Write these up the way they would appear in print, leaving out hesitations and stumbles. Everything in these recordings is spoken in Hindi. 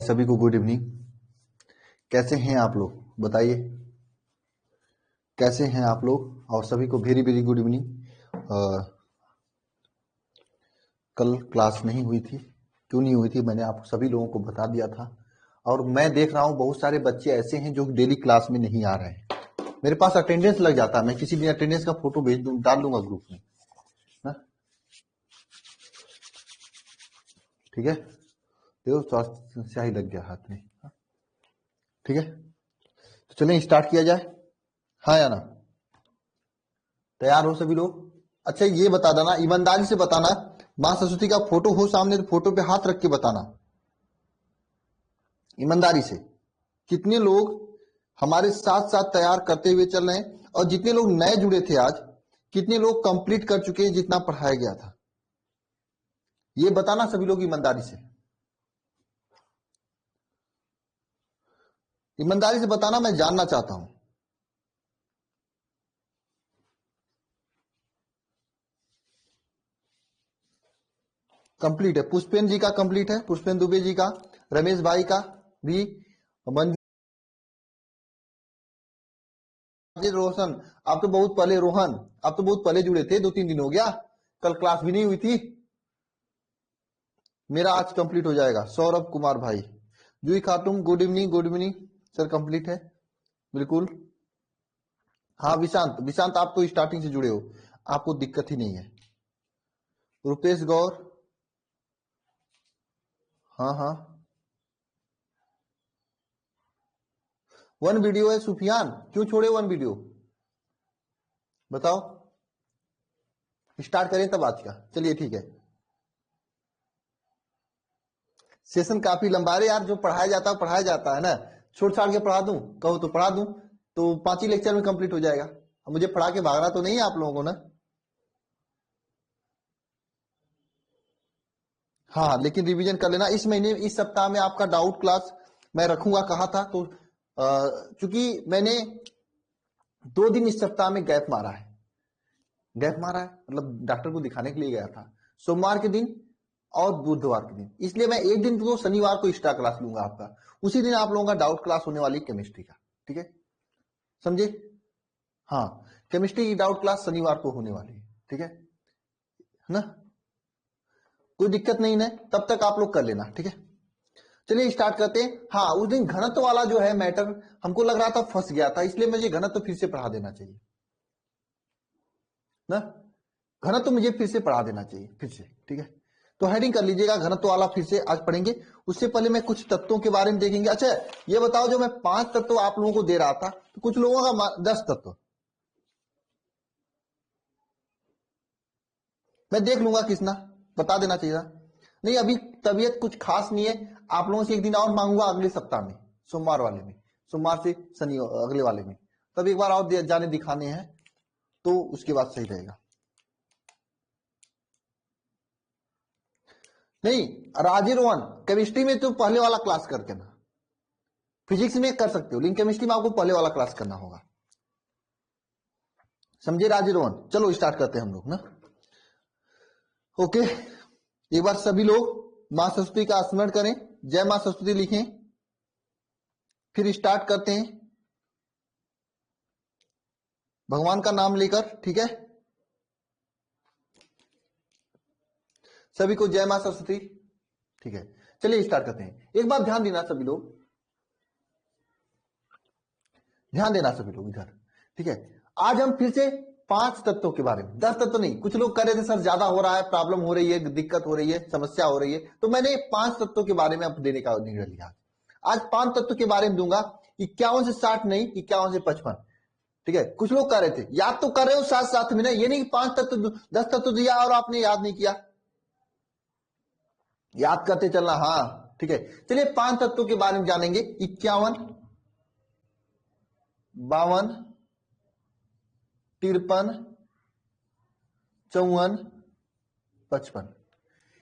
सभी को गुड इवनिंग। कैसे हैं आप लोग, बताइए कैसे हैं आप लोग। और सभी को वेरी वेरी गुड इवनिंग। कल क्लास नहीं हुई थी, क्यों नहीं हुई थी मैंने आप सभी लोगों को बता दिया था। और मैं देख रहा हूँ बहुत सारे बच्चे ऐसे हैं जो डेली क्लास में नहीं आ रहे हैं। मेरे पास अटेंडेंस लग जाता है, मैं किसी दिन अटेंडेंस का फोटो भेज दूँ, डाल दूंगा ग्रुप में ना। ठीक है, देखो स्वास्थ्य स्याही लग गया हाथ में। ठीक है, तो चलें स्टार्ट किया जाए। हाँ या ना, तैयार हो सभी लोग। अच्छा ये बता देना, ईमानदारी से बताना, मां सरस्वती का फोटो हो सामने तो फोटो पे हाथ रख के बताना ईमानदारी से। कितने लोग हमारे साथ साथ तैयार करते हुए चल रहे हैं, और जितने लोग नए जुड़े थे आज, कितने लोग कंप्लीट कर चुके हैं जितना पढ़ाया गया था, ये बताना सभी लोग ईमानदारी से। ईमानदारी से बताना, मैं जानना चाहता हूं। कंप्लीट है, पुष्पेन जी का कंप्लीट है, पुष्पेन दुबे जी का, रमेश भाई का भी, रोशन आप तो बहुत पहले, रोहन आप तो बहुत पहले जुड़े थे, 2-3 दिन हो गया, कल क्लास भी नहीं हुई थी। मेरा आज कंप्लीट हो जाएगा। सौरभ कुमार भाई, Juhi Khatoon good evening, good evening sir, complete है बिल्कुल। हाँ विशांत, विशांत आप तो स्टार्टिंग से जुड़े हो, आपको दिक्कत ही नहीं है। रुपेश गौर, हाँ हाँ, 1 वीडियो है। सुफियान क्यों छोड़े 1 वीडियो, बताओ। स्टार्ट करें तब आज का, चलिए ठीक है। सेशन काफी लंबा है यार, जो पढ़ाया जाता है ना, छोड़ छाड़ के पढ़ा दूं, कहो तो पढ़ा दूं, तो 5 ही लेक्चर में कंप्लीट हो जाएगा। अब मुझे पढ़ा के भागना तो नहीं है आप लोगों को ना। हाँ लेकिन रिवीजन कर लेना इस महीने, इस सप्ताह में आपका डाउट क्लास मैं रखूंगा, कहा था तो। चूंकि मैंने 2 दिन इस सप्ताह में गैप मारा है, मतलब डॉक्टर को दिखाने के लिए गया था, सोमवार के दिन और बुधवार के दिन, इसलिए मैं एक दिन तो शनिवार को एक्स्ट्रा क्लास लूंगा आपका। उसी दिन आप लोगों का डाउट क्लास होने वाली केमिस्ट्री का, ठीक है, समझे। हाँ, केमिस्ट्री की डाउट क्लास शनिवार को होने वाली है, ठीक है ना, कोई दिक्कत नहीं है, तब तक आप लोग कर लेना, ठीक है। चलिए स्टार्ट करते हैं। हाँ उस दिन घनत्व वाला जो है मैटर, हमको लग रहा था फंस गया था, इसलिए मुझे घनत्व फिर से पढ़ा देना चाहिए ना, घनत्व मुझे फिर से पढ़ा देना चाहिए फिर से, ठीक है। तो हेडिंग कर लीजिएगा, घनत्व वाला फिर से आज पढ़ेंगे। उससे पहले मैं कुछ तत्वों के बारे में देखेंगे। अच्छा ये बताओ, जो मैं 5 तत्व आप लोगों को दे रहा था, तो कुछ लोगों का 10 तत्व, मैं देख लूंगा किसना बता देना चाहिए था। नहीं अभी तबीयत कुछ खास नहीं है, आप लोगों से एक दिन और मांगूंगा अगले सप्ताह में, सोमवार वाले में, सोमवार से शनि अगले वाले में, तब एक बार और जाने दिखाने हैं, तो उसके बाद सही रहेगा। नहीं राजे रोहन, केमिस्ट्री में तो पहले वाला क्लास करके ना, फिजिक्स में कर सकते हो लेकिन केमिस्ट्री में आपको पहले वाला क्लास करना होगा, समझे राजे रोहन। चलो स्टार्ट करते हैं हम लोग ना। ओके, एक बार सभी लोग मां सरस्वती का स्मरण करें, जय मां सरस्वती लिखें, फिर स्टार्ट करते हैं भगवान का नाम लेकर, ठीक है। सभी को जय मां सरस्वती, ठीक है। चलिए स्टार्ट करते हैं। एक बात ध्यान देना सभी लोग, ध्यान देना सभी लोग इधर, ठीक है। आज हम फिर से 5 तत्वों के बारे में, 10 तत्व नहीं, कुछ लोग कह रहे थे सर ज्यादा हो रहा है, प्रॉब्लम हो रही है, दिक्कत हो रही है, समस्या हो रही है, तो मैंने 5 तत्वों के बारे में अब देने का निर्णय लिया। आज 5 तत्व के बारे में दूंगा, 51 से 60 नहीं, 51 से 55, ठीक है। कुछ लोग कह रहे थे याद तो कर रहे हो साथ साथ में ना, ये नहीं कि 5 तत्व 10 तत्व दिया और आपने याद नहीं किया, याद करते चलना, हाँ ठीक है। चलिए 5 तत्वों के बारे में जानेंगे, 51, 52, 53, 54, 55।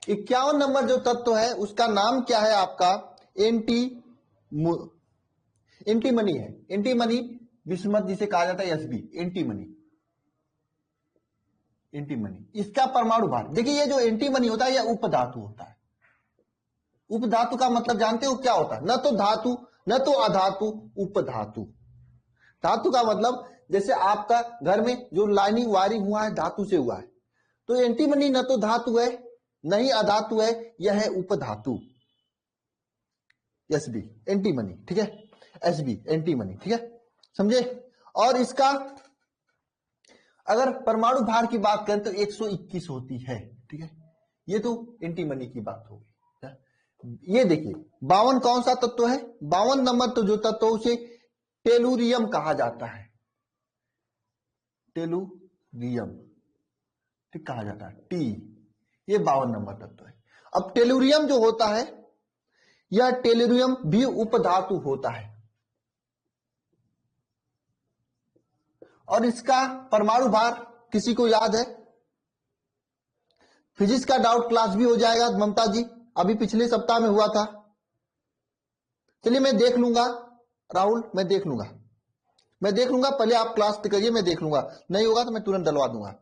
51 नंबर जो तत्व है उसका नाम क्या है आपका, एंटी एंटी मनी है, एंटी मनी विस्मत जिसे कहा जाता है, SB anti money, anti money. इसका परमाणु भार देखिए, ये जो एंटी मनी होता है यह उपधातु होता है, उपधातु का मतलब जानते हो क्या होता है? न तो धातु, न तो अधातु, उपधातु। धातु का मतलब जैसे आपका घर में जो लाइनिंग वायरिंग हुआ है धातु से हुआ है, तो एंटीमनी न तो धातु है न ही अधातु है, यह है उपधातु। एसबी एंटीमनी, ठीक है, एसबी एंटीमनी, ठीक है, समझे। और इसका अगर परमाणु भार की बात करें तो 121 होती है, ठीक है, ये तो एंटीमनी की बात होगी। ये देखिए 52 कौन सा तत्व है? 52 नंबर तो जो तत्व उसे टेलुरियम कहा जाता है, टेलुरियम, ठीक कहा जाता है, टी, ये 52 नंबर तत्व है। अब टेलुरियम जो होता है, यह टेलुरियम भी उपधातु होता है और इसका परमाणु भार किसी को याद है? फिजिक्स का डाउट क्लास भी हो जाएगा ममता जी, अभी पिछले सप्ताह में हुआ था। चलिए मैं देख लूंगा राहुल, मैं देख लूंगा, पहले आप क्लास करिए, मैं देख लूंगा, नहीं होगा तो मैं तुरंत डलवा दूंगा।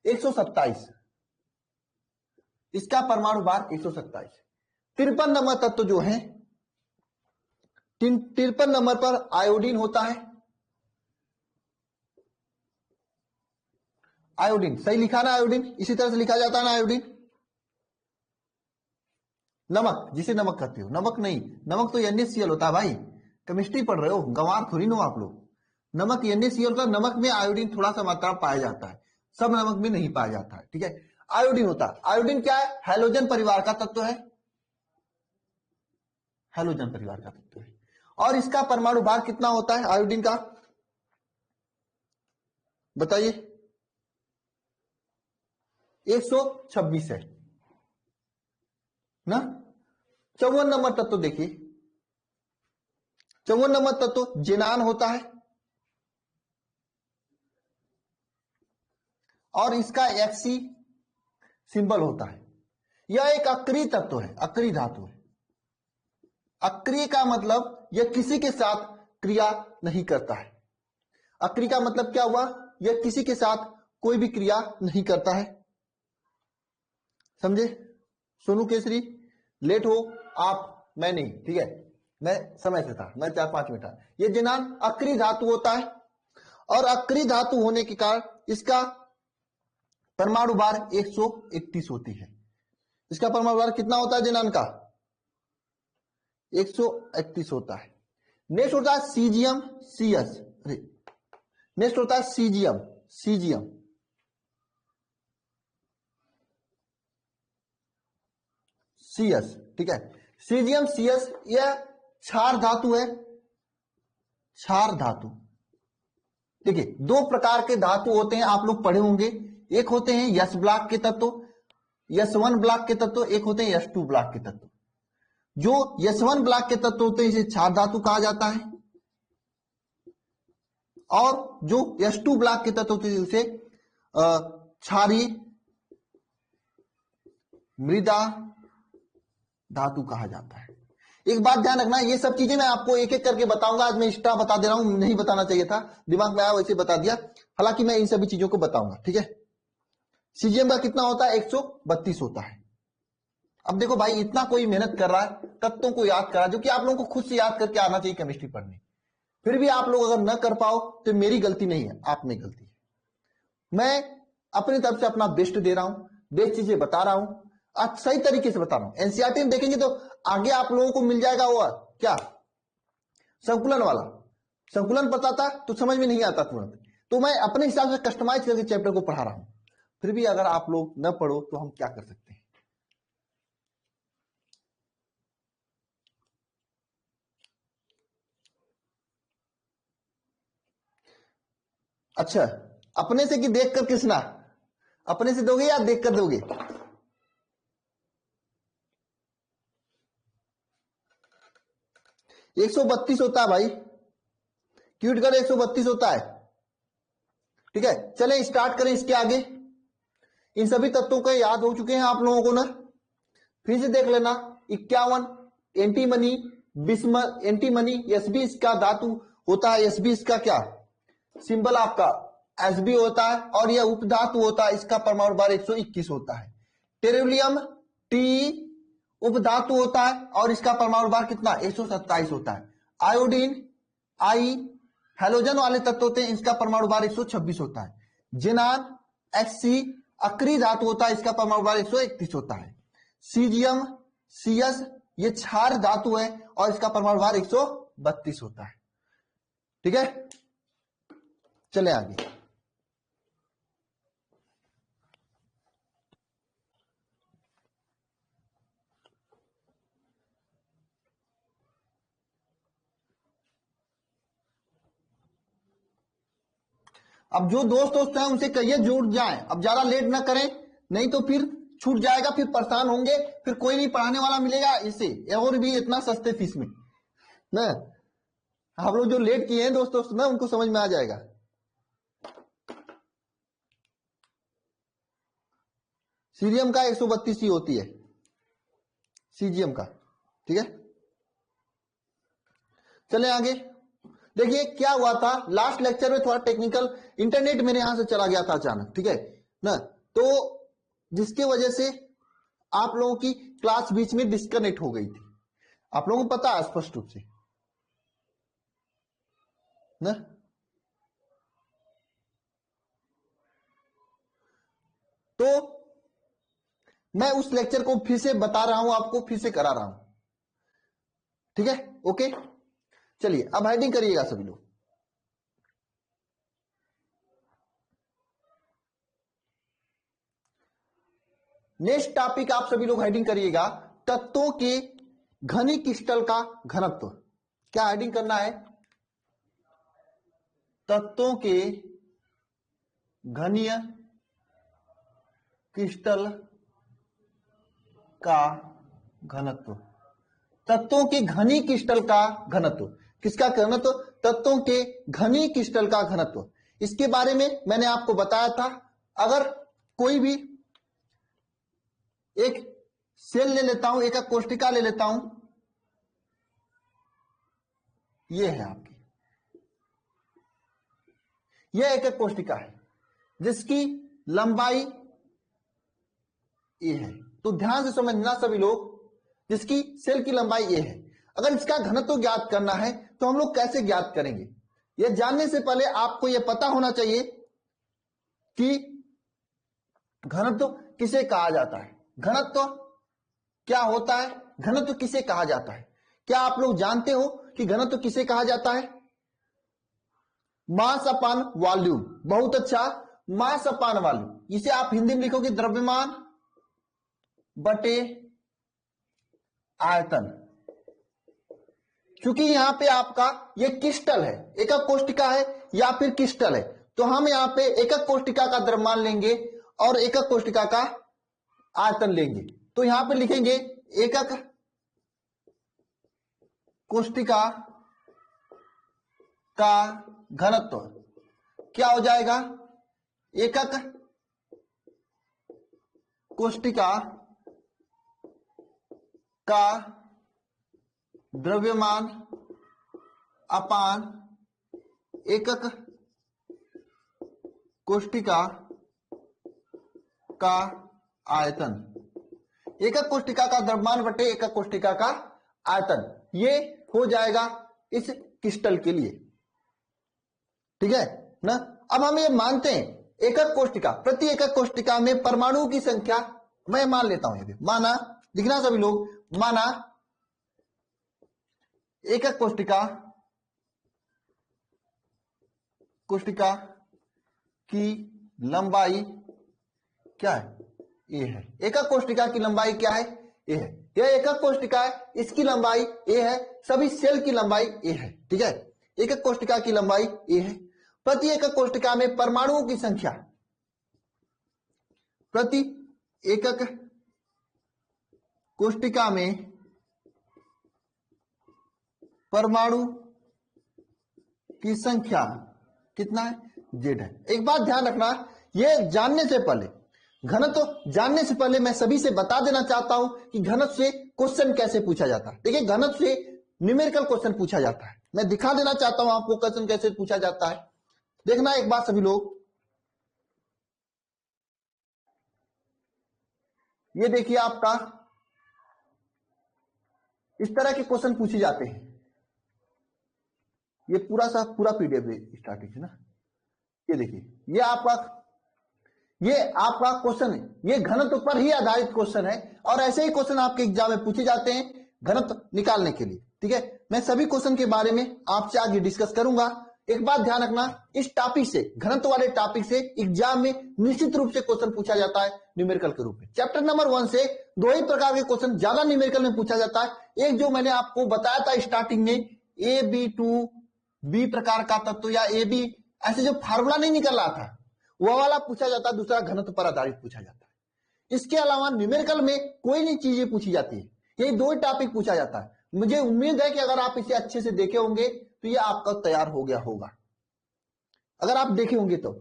127 इसका परमाणु भार 127। 53 नंबर तत्व जो है, 53 नंबर पर आयोडीन होता है। आयोडीन सही लिखा ना? आयोडीन इसी तरह से लिखा जाता है ना आयोडीन। नमक, जिसे नमक कहते हो, नमक नहीं, नमक तो NaCl होता है भाई, केमिस्ट्री पढ़ रहे हो, गंवार थोड़ी नो आप लोग। नमक NaCl का, नमक में आयोडीन थोड़ा सा मात्रा पाया जाता है, सब नमक में नहीं पाया जाता है, ठीक है। आयोडीन होता है, आयोडीन क्या है? हैलोजन परिवार का तत्व है, हैलोजन परिवार का तत्व है। और इसका परमाणु भार कितना होता है आयोडीन का, बताइए? 126 है ना। 54 नंबर तत्व देखिए, 54 नंबर तत्व जेनान होता है और इसका Fe सिंबल होता है। यह एक अक्रिय तत्व है, अक्रिय धातु है। अक्रिय का मतलब यह किसी के साथ क्रिया नहीं करता है। अक्रिय का मतलब क्या हुआ? यह किसी के साथ कोई भी क्रिया नहीं करता है, समझे? सोनू केसरी लेट हो आप, मैं नहीं, ठीक है, मैं समय से था, मैं 4-5 मिनट था। यह जेनान अक्रिय धातु होता है और अक्रिय धातु होने के कारण इसका परमाणु भार 131 होती है। इसका परमाणु भार कितना होता है जेनान का? 131 होता है। नेक्स्ट होता है सीजियम CS, नेक्स्ट होता है सीजियम, सीजियम CS, ठीक है। सीजियम CS यह क्षार धातु है, क्षार धातु। देखिए 2 प्रकार के धातु होते हैं, आप लोग पढ़े होंगे, एक होते हैं S ब्लॉक के तत्व, S1 ब्लॉक के तत्व, एक होते हैं S2 ब्लॉक के तत्व। जो S1 ब्लॉक के तत्व होते हैं इसे क्षार धातु कहा जाता है और जो S2 ब्लॉक के तत्व होते हैं उसे क्षारीय मृदा धातु कहा जाता है। एक बात ध्यान रखना, ये सब चीजें मैं आपको एक एक करके बताऊंगा। आज मैं एक्स्ट्रा बता दे रहा हूं, नहीं बताना चाहिए था, दिमाग में आया वैसे बता दिया, हालांकि मैं इन सभी चीजों को बताऊंगा, ठीक है। सीजियम का कितना होता है? 132 होता है। अब देखो भाई, इतना कोई मेहनत कर रहा है तत्वों को याद करा, जो कि आप लोगों को खुद से याद करके आना चाहिए केमिस्ट्री पढ़ने, फिर भी आप लोग अगर न कर पाओ तो मेरी गलती नहीं है, आप में गलती है। मैं अपनी तरफ से अपना बेस्ट दे रहा हूं, बेस्ट चीजें बता रहा हूं, आज सही तरीके से बता रहा हूं। एनसीईआरटी में देखेंगे तो आगे आप लोगों को मिल जाएगा वो क्या, संकुलन वाला। संकुलन पता था तो समझ में नहीं आता तुरंत, तो मैं अपने हिसाब से कस्टमाइज करके चैप्टर को पढ़ा रहा हूं। फिर भी अगर आप लोग न पढ़ो तो हम क्या कर सकते हैं। अच्छा, अपने से कि देख कर? कृष्णा, अपने से दोगे या देख कर दोगे? एक 132 होता है भाई, क्यूट कर 132 होता है, ठीक है। चलें स्टार्ट करें इसके आगे। इन सभी तत्वों के याद हो चुके हैं आप लोगों को ना, फिर से देख लेना। 51 एंटीमनी, बिस्मथ, एंटीमनी Sb इसका धातु होता है, Sb इसका क्या सिंबल आपका Sb होता है और यह उपधातु होता है, इसका परमाणु भार 121 होता है। टेरिलियम T उपधातु होता है और इसका परमाणु भार कितना 127 होता है। आयोडीन आई हैलोजन वाले तत्व होते हैं, इसका परमाणु भार 126 होता है। जिनान Hc अक्रिय धातु होता है, इसका परमाणु भार 131 होता है। सीजियम सीएस ये क्षार धातु है और इसका परमाणु भार 132 होता है। ठीक है, चले आगे। अब जो दोस्त हैं उनसे कहिए जुड़ जाएं, अब ज्यादा लेट ना करें, नहीं तो फिर छूट जाएगा, फिर परेशान होंगे, फिर कोई नहीं पढ़ाने वाला मिलेगा इसे, और भी इतना सस्ते फीस में ना। आप लोग जो लेट किए हैं दोस्तों ना, उनको समझ में आ जाएगा। सीरियम का 132 ही होती है, सीजियम का। ठीक है, चले आगे। देखिए क्या हुआ था लास्ट लेक्चर में, थोड़ा टेक्निकल इंटरनेट मेरे यहां से चला गया था अचानक, ठीक है ना, तो जिसकी वजह से आप लोगों की क्लास बीच में डिस्कनेक्ट हो गई थी। आप लोगों को पता है स्पष्ट रूप से ना। तो मैं उस लेक्चर को फिर से बता रहा हूं आपको, फिर से करा रहा हूं। ठीक है, ओके, चलिए अब हेडिंग करिएगा सभी लोग। नेक्स्ट टॉपिक आप सभी लोग हेडिंग करिएगा, तत्वों के घनी क्रिस्टल का घनत्व। क्या हेडिंग करना है? तत्वों के घनीय क्रिस्टल का घनत्व। तत्वों के घनी क्रिस्टल का घनत्व, किसका घनत्व? तत्वों के घनी क्रिस्टल का घनत्व। इसके बारे में मैंने आपको बताया था। अगर कोई भी एक सेल ले लेता हूं, एक कोशिका ले लेता हूं, ये है आपकी, यह एक कोशिका है जिसकी लंबाई ये है। तो ध्यान से समझना सभी लोग, जिसकी सेल की लंबाई ये है। अगर इसका घनत्व ज्ञात करना है तो हम लोग कैसे ज्ञात करेंगे? यह जानने से पहले आपको यह पता होना चाहिए कि घनत्व किसे कहा जाता है। घनत्व क्या होता है? घनत्व किसे कहा जाता है? क्या आप लोग जानते हो कि घनत्व किसे कहा जाता है? मास अपान वॉल्यूम। बहुत अच्छा, मास अपान वॉल्यूम। इसे आप हिंदी में लिखोगे द्रव्यमान बटे आयतन। क्योंकि यहां पे आपका ये क्रिस्टल है, एकक कोशिका है या फिर क्रिस्टल है, तो हम यहां पे एकक कोशिका का द्रव्यमान लेंगे और एकक कोशिका का आयतन लेंगे। तो यहां पे लिखेंगे एकक कोशिका का घनत्व क्या हो जाएगा? एकक कोशिका का द्रव्यमान अपान एकक कोशिका का आयतन। एकक कोशिका का द्रव्यमान बटे एकक कोशिका का आयतन, ये हो जाएगा इस क्रिस्टल के लिए। ठीक है ना। अब हम ये मानते हैं एकक कोशिका, प्रति एकक कोशिका में परमाणु की संख्या, मैं मान लेता हूं, ये माना, दिखना सभी लोग, माना एकक कोशिका की लंबाई क्या है? ए है। एकक कोशिका की लंबाई क्या है? ए है। यह एकक कोशिका है, इसकी लंबाई ए है, सभी सेल की लंबाई ए है। ठीक है, एकक कोशिका की लंबाई ए है। प्रति एकक कोशिका में परमाणुओं की संख्या, प्रति एकक कोशिका में परमाणु की संख्या कितना है? जेड है। एक बात ध्यान रखना, यह जानने से पहले, घनत्व जानने से पहले मैं सभी से बता देना चाहता हूं कि घनत्व से क्वेश्चन कैसे पूछा जाता है। देखिए घनत्व से न्यूमेरिकल क्वेश्चन पूछा जाता है। मैं दिखा देना चाहता हूं आपको क्वेश्चन कैसे पूछा जाता है। देखना एक बात सभी लोग, ये देखिए आपका इस तरह के क्वेश्चन पूछे जाते हैं। ये पूरा पीडीएफ स्टार्टिंग है ना, ये देखिए, ये आपका क्वेश्चन है, ये घनत्व पर ही आधारित क्वेश्चन है और ऐसे ही क्वेश्चन आपके एग्जाम में पूछे जाते हैं घनत्व निकालने के लिए। ठीक है, मैं सभी क्वेश्चन के बारे में आपसे आगे डिस्कस करूंगा। एक बात ध्यान रखना, इस टॉपिक से, घनत्व वाले टॉपिक से एग्जाम में निश्चित रूप से क्वेश्चन पूछा जाता है न्यूमेरिकल के रूप में। चैप्टर नंबर 1 से दो ही प्रकार के क्वेश्चन ज्यादा न्यूमेरिकल में पूछा जाता है। एक जो मैंने आपको बताया था स्टार्टिंग में, ए बी टू बी प्रकार का तत्व या ए बी, ऐसे जो फार्मूला नहीं निकल रहा था वो वाला पूछा जाता है, दूसरा घनत्व पर आधारित पूछा जाता है। इसके अलावा न्यूमेरिकल में कोई नहीं चीजें पूछी जाती है, यही दो ही टॉपिक पूछा जाता है। मुझे उम्मीद है कि अगर आप इसे अच्छे से देखे होंगे तो ये आपका तैयार हो गया होगा। अगर आप देखे होंगे तो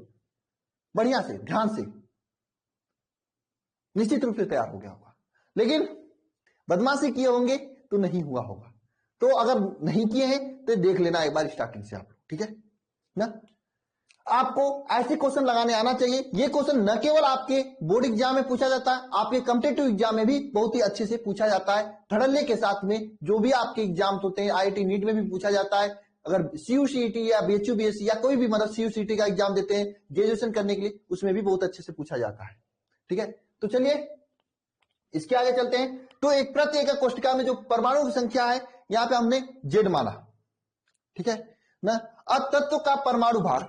बढ़िया से, ध्यान से, निश्चित रूप से तैयार हो गया होगा। लेकिन बदमाशी किए होंगे तो नहीं हुआ होगा। तो अगर नहीं किए हैं तो देख लेना एक बार स्टार्टिंग से आप लोग, ठीक है ना। आपको ऐसे क्वेश्चन लगाने आना चाहिए। ये क्वेश्चन न केवल आपके बोर्ड एग्जाम में पूछा जाता है, आपके कॉम्पिटिटिव एग्जाम में भी बहुत ही अच्छे से पूछा जाता है, धड़ल्ले के साथ में। जो भी आपके एग्जाम होते हैं, आईआईटी नीट में भी पूछा जाता है। अगर सीयूसीईटी या बीएचयू बीएससी या कोई भी मतलब सीयूसीईटी का एग्जाम देते हैं ग्रेजुएशन करने के लिए, उसमें भी बहुत अच्छे से पूछा जाता है। ठीक है, तो चलिए इसके आगे चलते हैं। तो एक प्रति एकक कोष्ठिका में जो परमाणु की संख्या है, यहां पे हमने जेड माना, ठीक है ना। अब तत्व का परमाणु भार,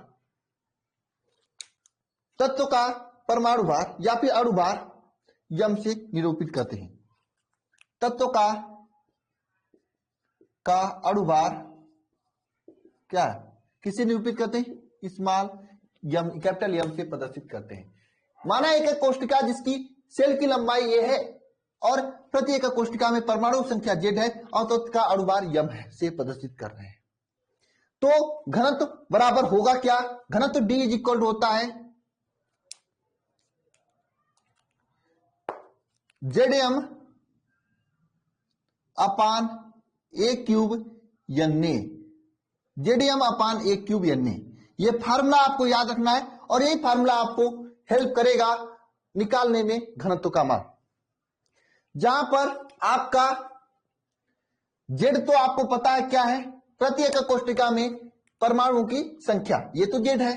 तत्व का परमाणु भार या फिर अणु भार यम से निरूपित करते हैं। तत्व का अणु भार क्या है, किससे निरूपित करते हैं, स्मॉल यम, कैपिटल यम से प्रदर्शित करते हैं। माना एक कोष्ठिका जिसकी सेल की लंबाई ये है और प्रति एकक कोष्ठिका में परमाणु संख्या जेड है और तत्व का अणु भार यम है से प्रदर्शित कर रहे हैं। तो घनत्व बराबर होगा क्या, घनत्व डी इज इक्वल टू होता है Z M upon a cube N A, Z M upon a cube N A. ये फार्मूला आपको याद रखना है और यही फार्मूला आपको हेल्प करेगा निकालने में घनत्व का मान। जहां पर आपका जेड तो आपको पता है क्या है, प्रति एकक कोष्ठिका में परमाणुओं की संख्या, ये तो जेड है।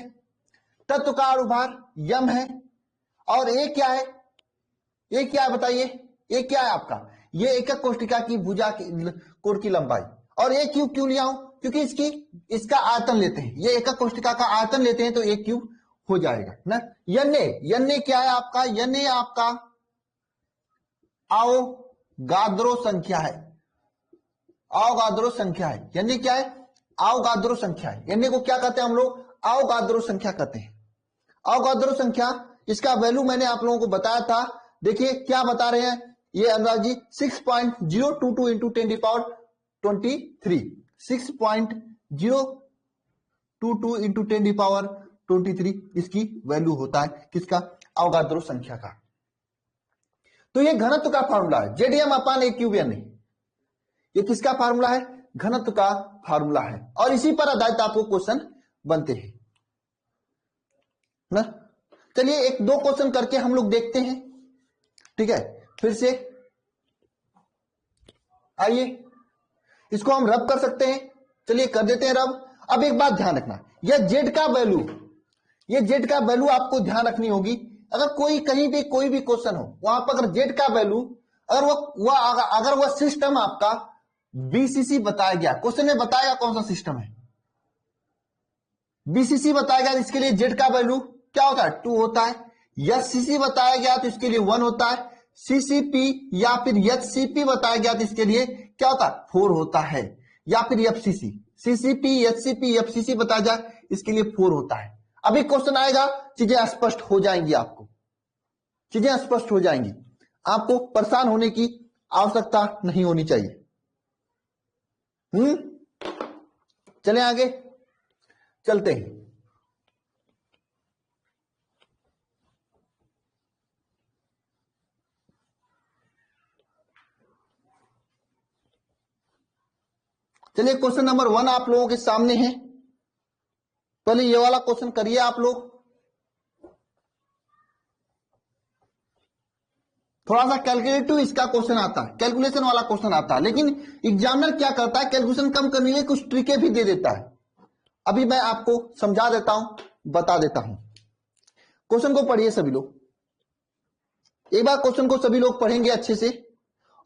तत्व का अणु भार यम है और ए क्या है, ये क्या है बताइए, ये क्या है आपका, ये एकक कोष्ठिका की भुजा की कोण की लंबाई। और ए क्यूब क्यों लिया हूं, क्योंकि इसका आयतन लेते हैं, ये एकक कोष्ठिका का आयतन लेते हैं तो ए क्यूब हो जाएगा ना। एन ए क्या है आपका, एन ए आपका अवगाद्रो संख्या है, अवगाद्रो संख्या है। एन ए क्या है, अवगाद्रो संख्या है। एन ए को क्या कहते हैं हम लोग, अवगाद्रो संख्या कहते हैं। अवगाद्रो संख्या, इसका वैल्यू मैंने आप लोगों को बताया था। देखिए क्या बता रहे हैं ये अनुराग जी, 6.022 इंटू 10⁻23, 6.022 इंटू 10⁻23 इसकी वैल्यू होता है किसका, अवगाद्रो संख्या का। तो ये घनत्व का फार्मूला है, ZDM upon a cube N A. ये किसका फार्मूला है, घनत्व का फार्मूला है और इसी पर आधारित आपको क्वेश्चन बनते हैं ना। चलिए एक दो क्वेश्चन करके हम लोग देखते हैं, ठीक है। फिर से आइए इसको हम रब कर सकते हैं, चलिए कर देते हैं रब। अब एक बात ध्यान रखना, यह जेड का वैल्यू, ये जेड का वैल्यू आपको ध्यान रखनी होगी। अगर कोई कहीं भी कोई भी क्वेश्चन हो, वहां पर अगर जेड का वैल्यू अगर वह सिस्टम आपका बीसीसी बताया गया, क्वेश्चन में बताएगा कौन सा सिस्टम है, बीसीसी बताएगा, इसके लिए जेड का वैल्यू क्या होता है, 2 होता है। एचसीसी बताया गया तो इसके लिए 1 होता है। सीसीपी या फिर एचसीपी बताया गया तो इसके लिए क्या होता है, 4 होता है। या फिर एफसीसी, सीसीपी एचसीपी एफसीसी बताया जाए इसके लिए 4 होता है। अभी क्वेश्चन आएगा, चीजें स्पष्ट हो जाएंगी, आपको चीजें स्पष्ट हो जाएंगी, आपको परेशान होने की आवश्यकता नहीं होनी चाहिए। चले आगे चलते हैं। चलिए क्वेश्चन नंबर 1 आप लोगों के सामने है। पहले ये वाला क्वेश्चन करिए आप लोग। थोड़ा सा कैलकुलेटिव इसका क्वेश्चन आता है, कैलकुलेशन वाला क्वेश्चन आता है, लेकिन एग्जामिनर क्या करता है, कैलकुलेशन कम करने के लिए कुछ ट्रिकें भी दे देता है। अभी मैं आपको समझा देता हूं, बता देता हूं। क्वेश्चन को पढ़िए सभी लोग, एक बार क्वेश्चन को सभी लोग पढ़ेंगे अच्छे से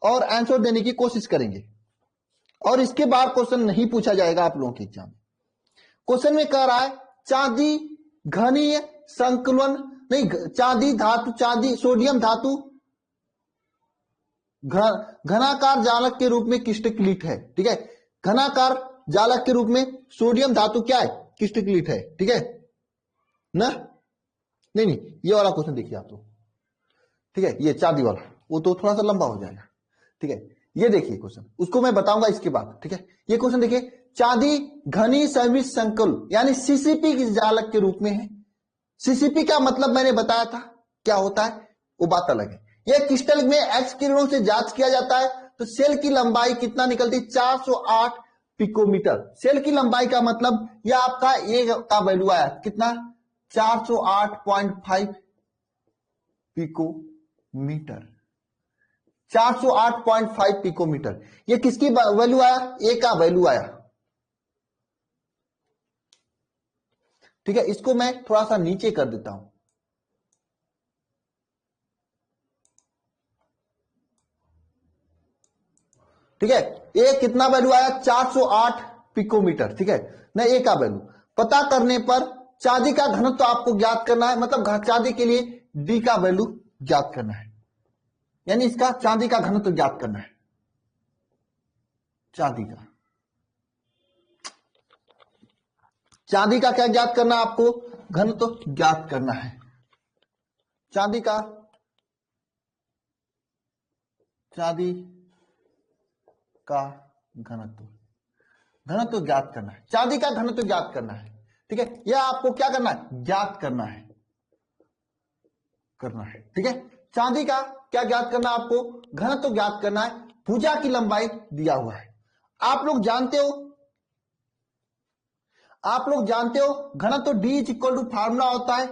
और आंसर देने की कोशिश करेंगे, और इसके बाद क्वेश्चन नहीं पूछा जाएगा आप लोगों के एग्जाम में। क्वेश्चन में कह रहा है चांदी घनीय संकुलन, नहीं, चांदी धातु, चांदी सोडियम धातु घनाकार जालक के रूप में क्रिस्टलीकृत है। ठीक है, घनाकार जालक के रूप में सोडियम धातु क्या है, क्रिस्टलीकृत है। ठीक है ना, नहीं, ये वाला क्वेश्चन देखिए आप लोग। ठीक है, ये चांदी वाला, वो तो थोड़ा सा लंबा हो जाएगा। ठीक है, ये देखिए क्वेश्चन, उसको मैं बताऊंगा इसके बाद। ठीक है, ये क्वेश्चन देखिए, चांदी घनी समित संकुल यानी सीसीपी की जालक के रूप में है। सीसीपी का मतलब मैंने बताया था क्या होता है, वो बात अलग है। यह क्रिस्टल में एक्स किरणों से जांच किया जाता है तो सेल की लंबाई कितना निकलती, 408 पिकोमीटर। सेल की लंबाई का मतलब यह आपका ए का वैल्यू आया कितना, 408.5 पिकोमीटर, 408.5 पिकोमीटर। ये किसकी वैल्यू आया, ए का वैल्यू आया। ठीक है, इसको मैं थोड़ा सा नीचे कर देता हूं। ठीक है, ए कितना वैल्यू आया, 408 पिकोमीटर। ठीक है ना, ए का वैल्यू पता करने पर चांदी का घनत्व तो आपको ज्ञात करना है, मतलब चांदी के लिए डी का वैल्यू ज्ञात करना है, यानी इसका चांदी का घनत्व तो ज्ञात करना है। चांदी का क्या ज्ञात करना है आपको, घनत्व तो ज्ञात करना है। चांदी का घनत्व ज्ञात करना है, चांदी का घनत्व ज्ञात करना है। ठीक है, यह आपको क्या करना है, ज्ञात करना है। ठीक है, चांदी का क्या ज्ञात करना है आपको, घनत्व ज्ञात करना है। भुजा की लंबाई दिया हुआ है, आप लोग जानते हो घनत्व D is equal to formula होता है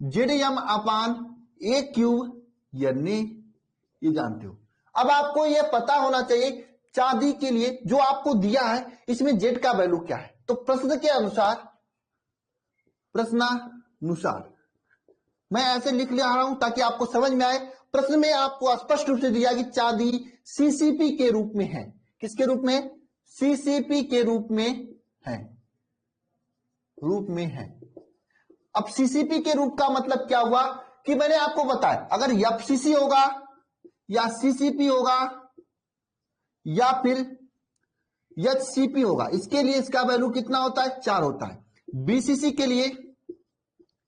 जेडीएम अपान ए क्यूब, ये जानते हो। अब आपको यह पता होना चाहिए चांदी के लिए जो आपको दिया है इसमें जेड का वैल्यू क्या है। तो प्रश्नानुसार मैं ऐसे लिख ले रहा हूं ताकि आपको समझ में आए। प्रश्न में आपको स्पष्ट रूप से दिया कि चांदी सीसीपी के रूप में है। किसके रूप में, सीसीपी के रूप में है। अब सीसीपी के रूप का मतलब क्या हुआ कि मैंने आपको बताया, अगर एफसीसी होगा या सीसीपी होगा या फिर एचसीपी होगा, इसके लिए इसका वैल्यू कितना होता है, 4 होता है। बीसीसी के लिए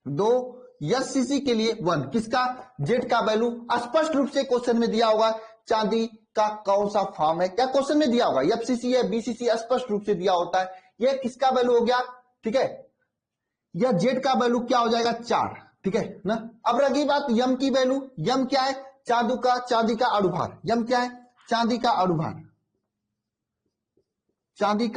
2, एचसीसी के लिए 1। किसका, जेड का वैल्यू स्पष्ट रूप से क्वेश्चन में दिया होगा। चांदी का कौन सा फॉर्म है, क्या क्वेश्चन में दिया होगा, एफसीसी है, बीसीसी, स्पष्ट रूप से दिया होता है। यह किसका वैल्यू हो गया। ठीक है, यह जेड का वैल्यू क्या हो जाएगा, 4। ठीक है ना। अब रही बात यम की वैल्यू, यम क्या है, चांदी का अणुभार। यम क्या है, चांदी का अणुभार। चांदी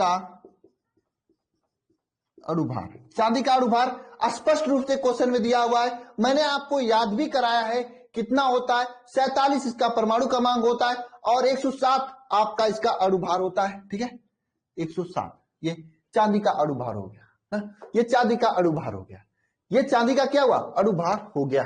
का अणुभार स्पष्ट रूप से क्वेश्चन में दिया हुआ है। मैंने आपको याद भी कराया है कितना होता है, 47 इसका परमाणु क्रमांक होता है और 107 आपका इसका अणुभार होता है। ठीक है, 107 ये चांदी का अणुभार हो गया ना? ये चांदी का अणुभार हो गया, ये चांदी का क्या हुआ, अणुभार हो गया।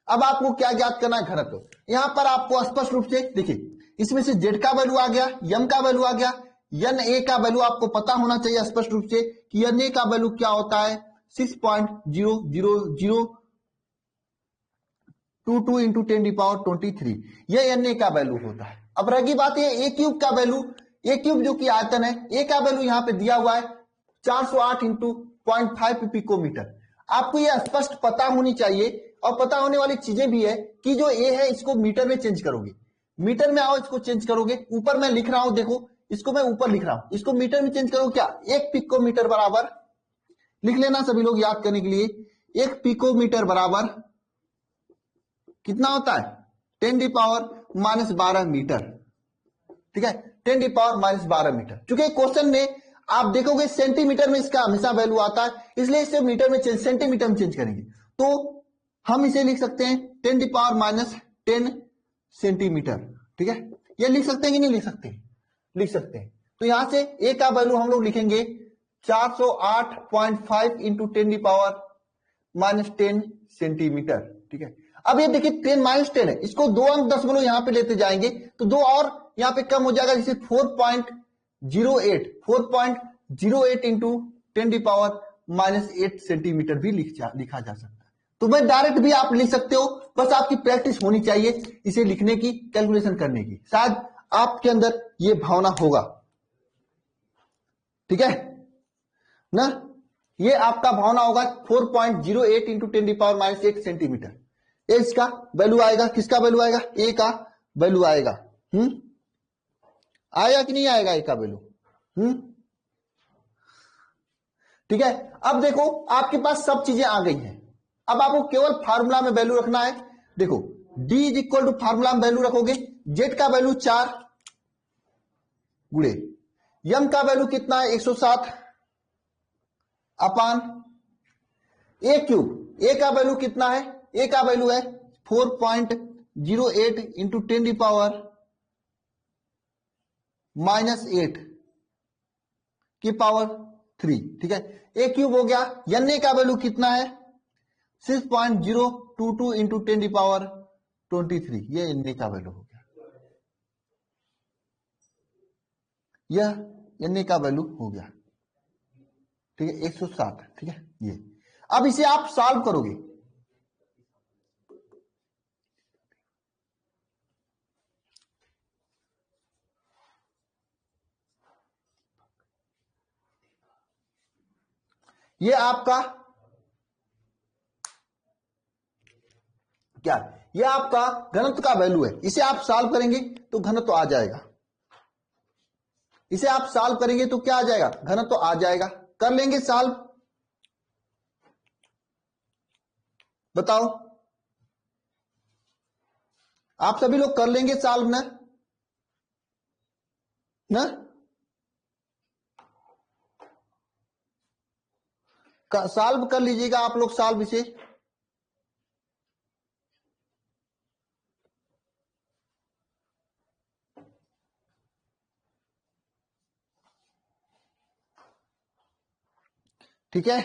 अब आपको क्या ज्ञात करना है, घनत्व। यहां पर आपको स्पष्ट रूप से देखिए, इसमें से जेड का वैल्यू आ गया, यम का वैल्यू आ गया, एन ए का वैल्यू आपको पता होना चाहिए स्पष्ट रूप से कि एन ए का वैल्यू क्या होता है, 6.0022 इंटू 10⁻23, यह एन ए का वैल्यू होता है। अब रही बात ये ए क्यूब का वैल्यू, ए क्यूब जो कि आयतन है, ए का वैल्यू यहां पे दिया हुआ है 408 इंटू 0.5 पिकोमीटर। आपको यह स्पष्ट पता होनी चाहिए, और पता होने वाली चीजें भी है कि जो ए है इसको मीटर में चेंज करोगे, मीटर में आओ इसको चेंज करोगे। ऊपर मैं लिख रहा हूं, देखो इसको मैं ऊपर लिख रहा हूं, इसको मीटर में चेंज करो, क्या 1 पिकोमीटर बराबर, लिख लेना सभी लोग याद करने के लिए, 1 पिकोमीटर बराबर कितना होता है, 10⁻⁻12 मीटर। ठीक है, 10⁻12 मीटर। चूंकि क्वेश्चन में आप देखोगे सेंटीमीटर में इसका हमेशा वैल्यू आता है, इसलिए इसे मीटर में चेंज, सेंटीमीटर में चेंज करेंगे तो हम इसे लिख सकते हैं 10⁻ 10 सेंटीमीटर। ठीक है, ये लिख सकते हैं कि नहीं लिख सकते? लिख सकते हैं। तो यहां से ए का वैल्यू हम लोग लिखेंगे 408.5 इंटू 10⁻⁻10 सेंटीमीटर। ठीक है, अब ये देखिए 10 - 10 है, इसको 2 अंक दशमलव यहां पे लेते जाएंगे तो 2 और यहां पे कम हो जाएगा, जैसे 4.08 इंटू 10⁻⁻8 सेंटीमीटर भी लिखा जा सकता है। तो मैं डायरेक्ट भी आप लिख सकते हो, बस आपकी प्रैक्टिस होनी चाहिए इसे लिखने की, कैलकुलेशन करने की, शायद आपके अंदर ये भावना होगा। ठीक है ना, ये आपका भावना होगा 4.08 इंटू 10⁻⁻8 सेंटीमीटर। ए इसका वैल्यू आएगा, किसका वैल्यू आएगा? ए का वैल्यू आएगा। आएगा कि नहीं आएगा ए का वैल्यू? ठीक है, अब देखो आपके पास सब चीजें आ गई हैं, अब आपको केवल फार्मूला में वैल्यू रखना है। देखो d is equal to formula में वैल्यू रखोगे, z का वैल्यू 4 गुणे m का वैल्यू कितना है 107 अपान a क्यूब। a का वैल्यू कितना है? a का वैल्यू है 4.08 इंटू 10⁻⁻8 की पावर 3। ठीक है, a क्यूब हो गया। n का वैल्यू कितना है? 6.022 इंटू 10⁻23। ये n का वैल्यू हो गया, यह n का वैल्यू हो गया। ठीक है, 107। ठीक है, ये अब इसे आप सॉल्व करोगे, ये आपका क्या, ये आपका घनत्व का वैल्यू है। इसे आप सॉल्व करेंगे तो घनत्व आ जाएगा, इसे आप सॉल्व करेंगे तो क्या आ जाएगा? घनत्व आ जाएगा। कर लेंगे सॉल्व, बताओ आप सभी लोग कर लेंगे सॉल्व ना? सॉल्व कर लीजिएगा आप लोग, सॉल्व इसे। ठीक है,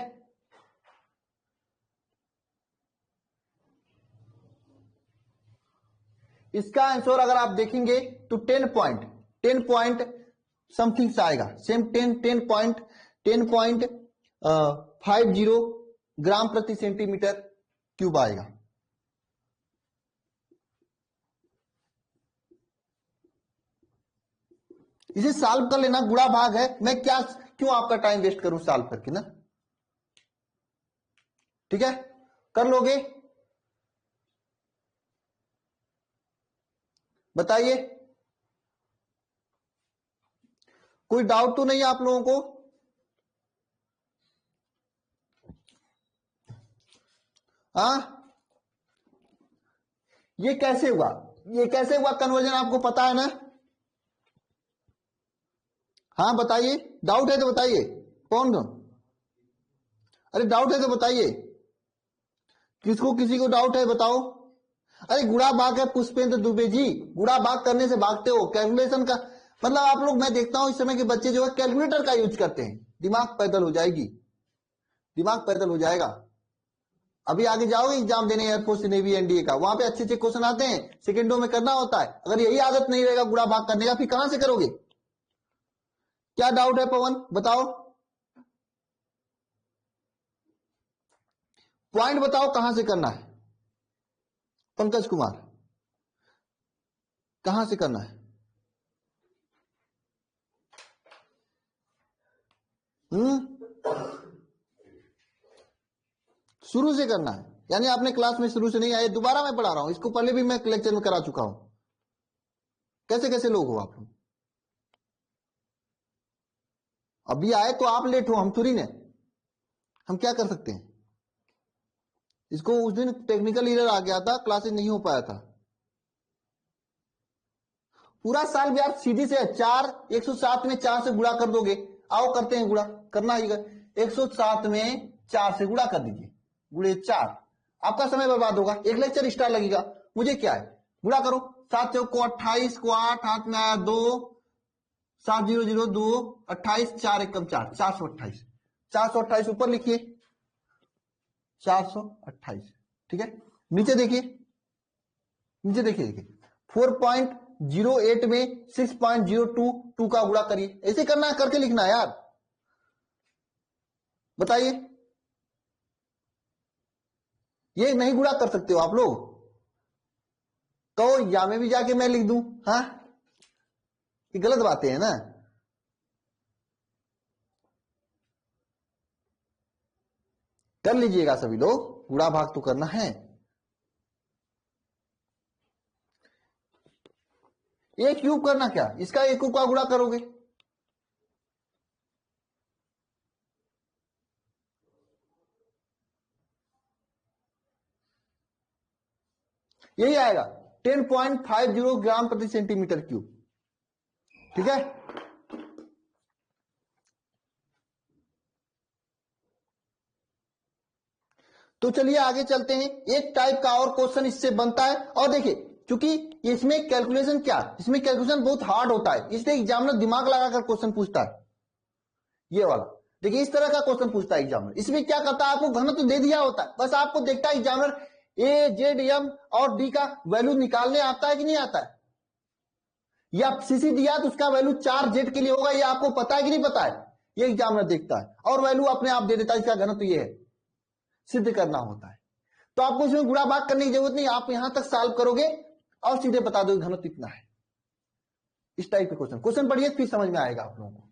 इसका आंसर अगर आप देखेंगे तो 10 पॉइंट समथिंग से आएगा, सेम 10.50 ग्राम प्रति सेंटीमीटर क्यूब आएगा। इसे सॉल्व कर लेना, गुणा भाग है, मैं क्या क्यों आपका टाइम वेस्ट करूं सॉल्व करके ना। ठीक है, कर लोगे? बताइए, कोई डाउट तो नहीं आप लोगों को? हाँ, ये कैसे हुआ, ये कैसे हुआ कन्वर्जन आपको पता है ना? हाँ बताइए, डाउट है तो बताइए। कौन? अरे डाउट है तो बताइए, किसको किसी को डाउट है बताओ। अरे गुणा भाग है पुष्पेंद्र दुबे जी, गुणा भाग करने से भागते हो, कैलकुलेशन का मतलब आप लोग, मैं देखता हूं इस समय के बच्चे जो है कैलकुलेटर का यूज करते हैं, दिमाग पैदल हो जाएगी, दिमाग पैदल हो जाएगा। अभी आगे जाओगे एग्जाम देने एयरफोर्स नेवी एनडीए का, वहां पे अच्छे अच्छे क्वेश्चन आते हैं, सेकंडों में करना होता है। अगर यही आदत नहीं रहेगा गुणा भाग करने का, फिर कहां से करोगे? क्या डाउट है पवन, बताओ, पॉइंट बताओ कहां से करना है। पंकज कुमार, कहां से करना है? शुरू से करना है, यानी आपने क्लास में शुरू से नहीं आए, दोबारा मैं पढ़ा रहा हूं, इसको पहले भी मैं लेक्चर में करा चुका हूं। कैसे कैसे लोग हो आप लोग? अभी आए तो आप लेट हो, हम थोड़ी ने, हम क्या कर सकते हैं? इसको उस दिन टेक्निकल एरर आ गया था, क्लासेस नहीं हो पाया था। पूरा साल भी आप सीधी से 107 में 4 से गुणा कर दोगे। आओ करते हैं गुणा, करना ही 107 में 4 से गुणा कर दीजिए, गुणे 4। आपका समय बर्बाद होगा, एक लेक्चर एक्स्ट्रा लगेगा, मुझे क्या है, गुणा करो, 7 चौक को 28 को 8, हाथ में आया 2, 7 0 0 2, 28, 4 एकम 4, 428, 428 ऊपर लिखिए 428। ठीक है, नीचे देखिए, नीचे देखिए 4.08 में 6.022 का गुणा करिए, ऐसे करना है, करके लिखना है यार, बताइए। ये नहीं गुणा कर सकते हो आप लोग, कहो या में भी जाके मैं लिख दूं, हाँ, ये गलत बातें हैं ना। कर लीजिएगा सभी लोग, गुणा भाग तो करना है। ए क्यूब करना क्या, इसका एक का गुणा करोगे, यही आएगा 10.50 ग्राम प्रति सेंटीमीटर क्यूब। ठीक है, तो चलिए आगे चलते हैं। एक टाइप का और क्वेश्चन इससे बनता है, और देखिए क्योंकि इसमें कैलकुलेशन क्या, इसमें कैलकुलेशन बहुत हार्ड होता है, इसलिए एग्जामिनर दिमाग लगाकर क्वेश्चन पूछता है। ये वाला देखिए, इस तरह का क्वेश्चन पूछता है एग्जामिनर। इसमें क्या करता है, आपको घनत्व तो दे दिया होता है, बस आपको देखता है एग्जामिनर ए जेड एम और डी का वैल्यू निकालने आता है कि नहीं आता है, या सीसी दिया तो उसका वैल्यू 4 जेड के लिए होगा, ये आपको पता है कि नहीं पता है, ये एग्जामिनर देखता है, और वैल्यू अपने आप दे देता है, इसका घनत्व ये है, सिद्ध करना होता है। तो आपको इसमें गुणा भाग करने की जरूरत नहीं, आप यहां तक सॉल्व करोगे और सीधे बता दोगे घनत्व इतना है। इस टाइप के क्वेश्चन पढ़िए, फिर समझ में आएगा आप लोगों को।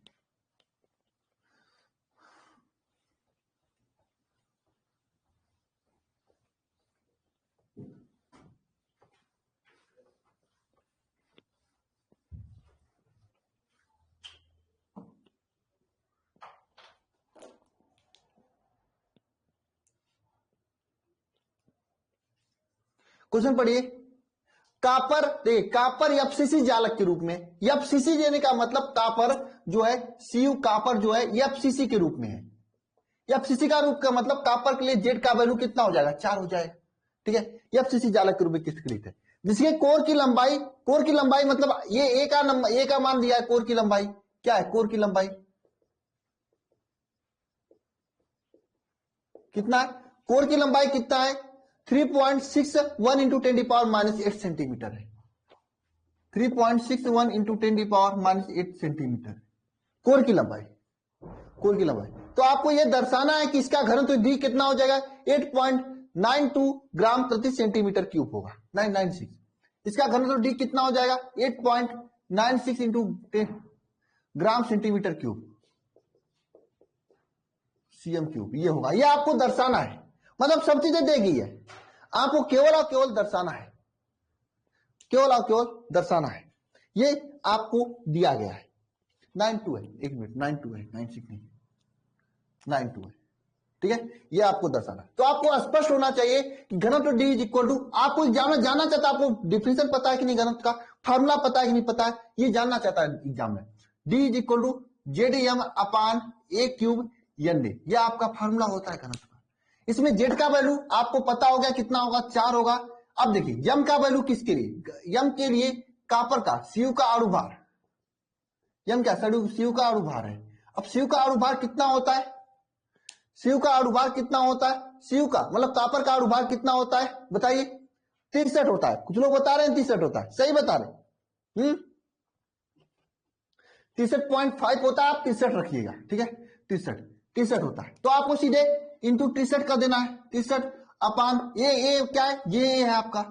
क्वेश्चन पढ़िए, कापर, देखिए कापर एफसीसी जालक के रूप में, एफसीसी देने का मतलब कापर जो है, सीयू कापर जो है एफसीसी के रूप में है। एफसीसी का रूप का मतलब कापर के लिए जेड का वैल्यू कितना हो जाएगा, 4 हो जाएगा। ठीक है, एफसीसी जालक के रूप में कृत है, जिसके कोर की लंबाई, कोर की लंबाई मतलब ये ए का नंबर, ए का मान दिया है, कोर की लंबाई क्या है, कोर की लंबाई कितना है, कोर की लंबाई कितना है, 3.61 इंटू 10⁻⁻8 सेंटीमीटर है, 3.61 इंटू 10⁻⁻8 सेंटीमीटर कोर की लंबाई, कोर की लंबाई। तो आपको यह दर्शाना है कि इसका घनत्व डी कितना हो जाएगा, 8.92 ग्राम प्रति सेंटीमीटर क्यूब होगा, 996। इसका घनत्व डी कितना हो जाएगा, 8.96 into 10 gram centimetre cube CM cube, ये होगा, ये आपको दर्शाना है। मतलब सब चीजें देगी है, आपको केवल और केवल दर्शाना है, केवल और केवल दर्शाना है। ये आपको दिया गया है, 92 है, एक मिनट, 92 है, 96 नहीं, 92 है। ठीक है, ये आपको दर्शाना है। तो आपको स्पष्ट होना चाहिए कि घनत्व डी इज इक्वल टू, आपको एग्जामिनर जानना चाहता है, आपको डिफिनेशन पता है कि नहीं, घनत्व का फार्मूला पता है कि नहीं पता है, ये जानना चाहता है examiner. D is equal to Z M upon a cube N D, यह आपका फार्मूला होता है घनत्व का। इसमें जेड का वैल्यू आपको पता हो गया कितना होगा, 4 होगा। अब देखिए यम का वैल्यू किसके लिए, यम के लिए कापर का सीयू का अणुभार, यम क्या सीयू का अणुभार है। अब सीयू का अणुभार कितना होता है, सीयू का अणुभार कितना होता है, सीयू का मतलब कापर का अणुभार कितना होता है बताइए, 63 होता है। कुछ लोग बता रहे हैं 63 होता है, सही बता रहे, 63.5 होता है, आप 63 रखिएगा। ठीक है, 63 होता है, तो आपको सीधे इंटू 63 कर देना है, 63 अपान ये क्या है, ये है आपका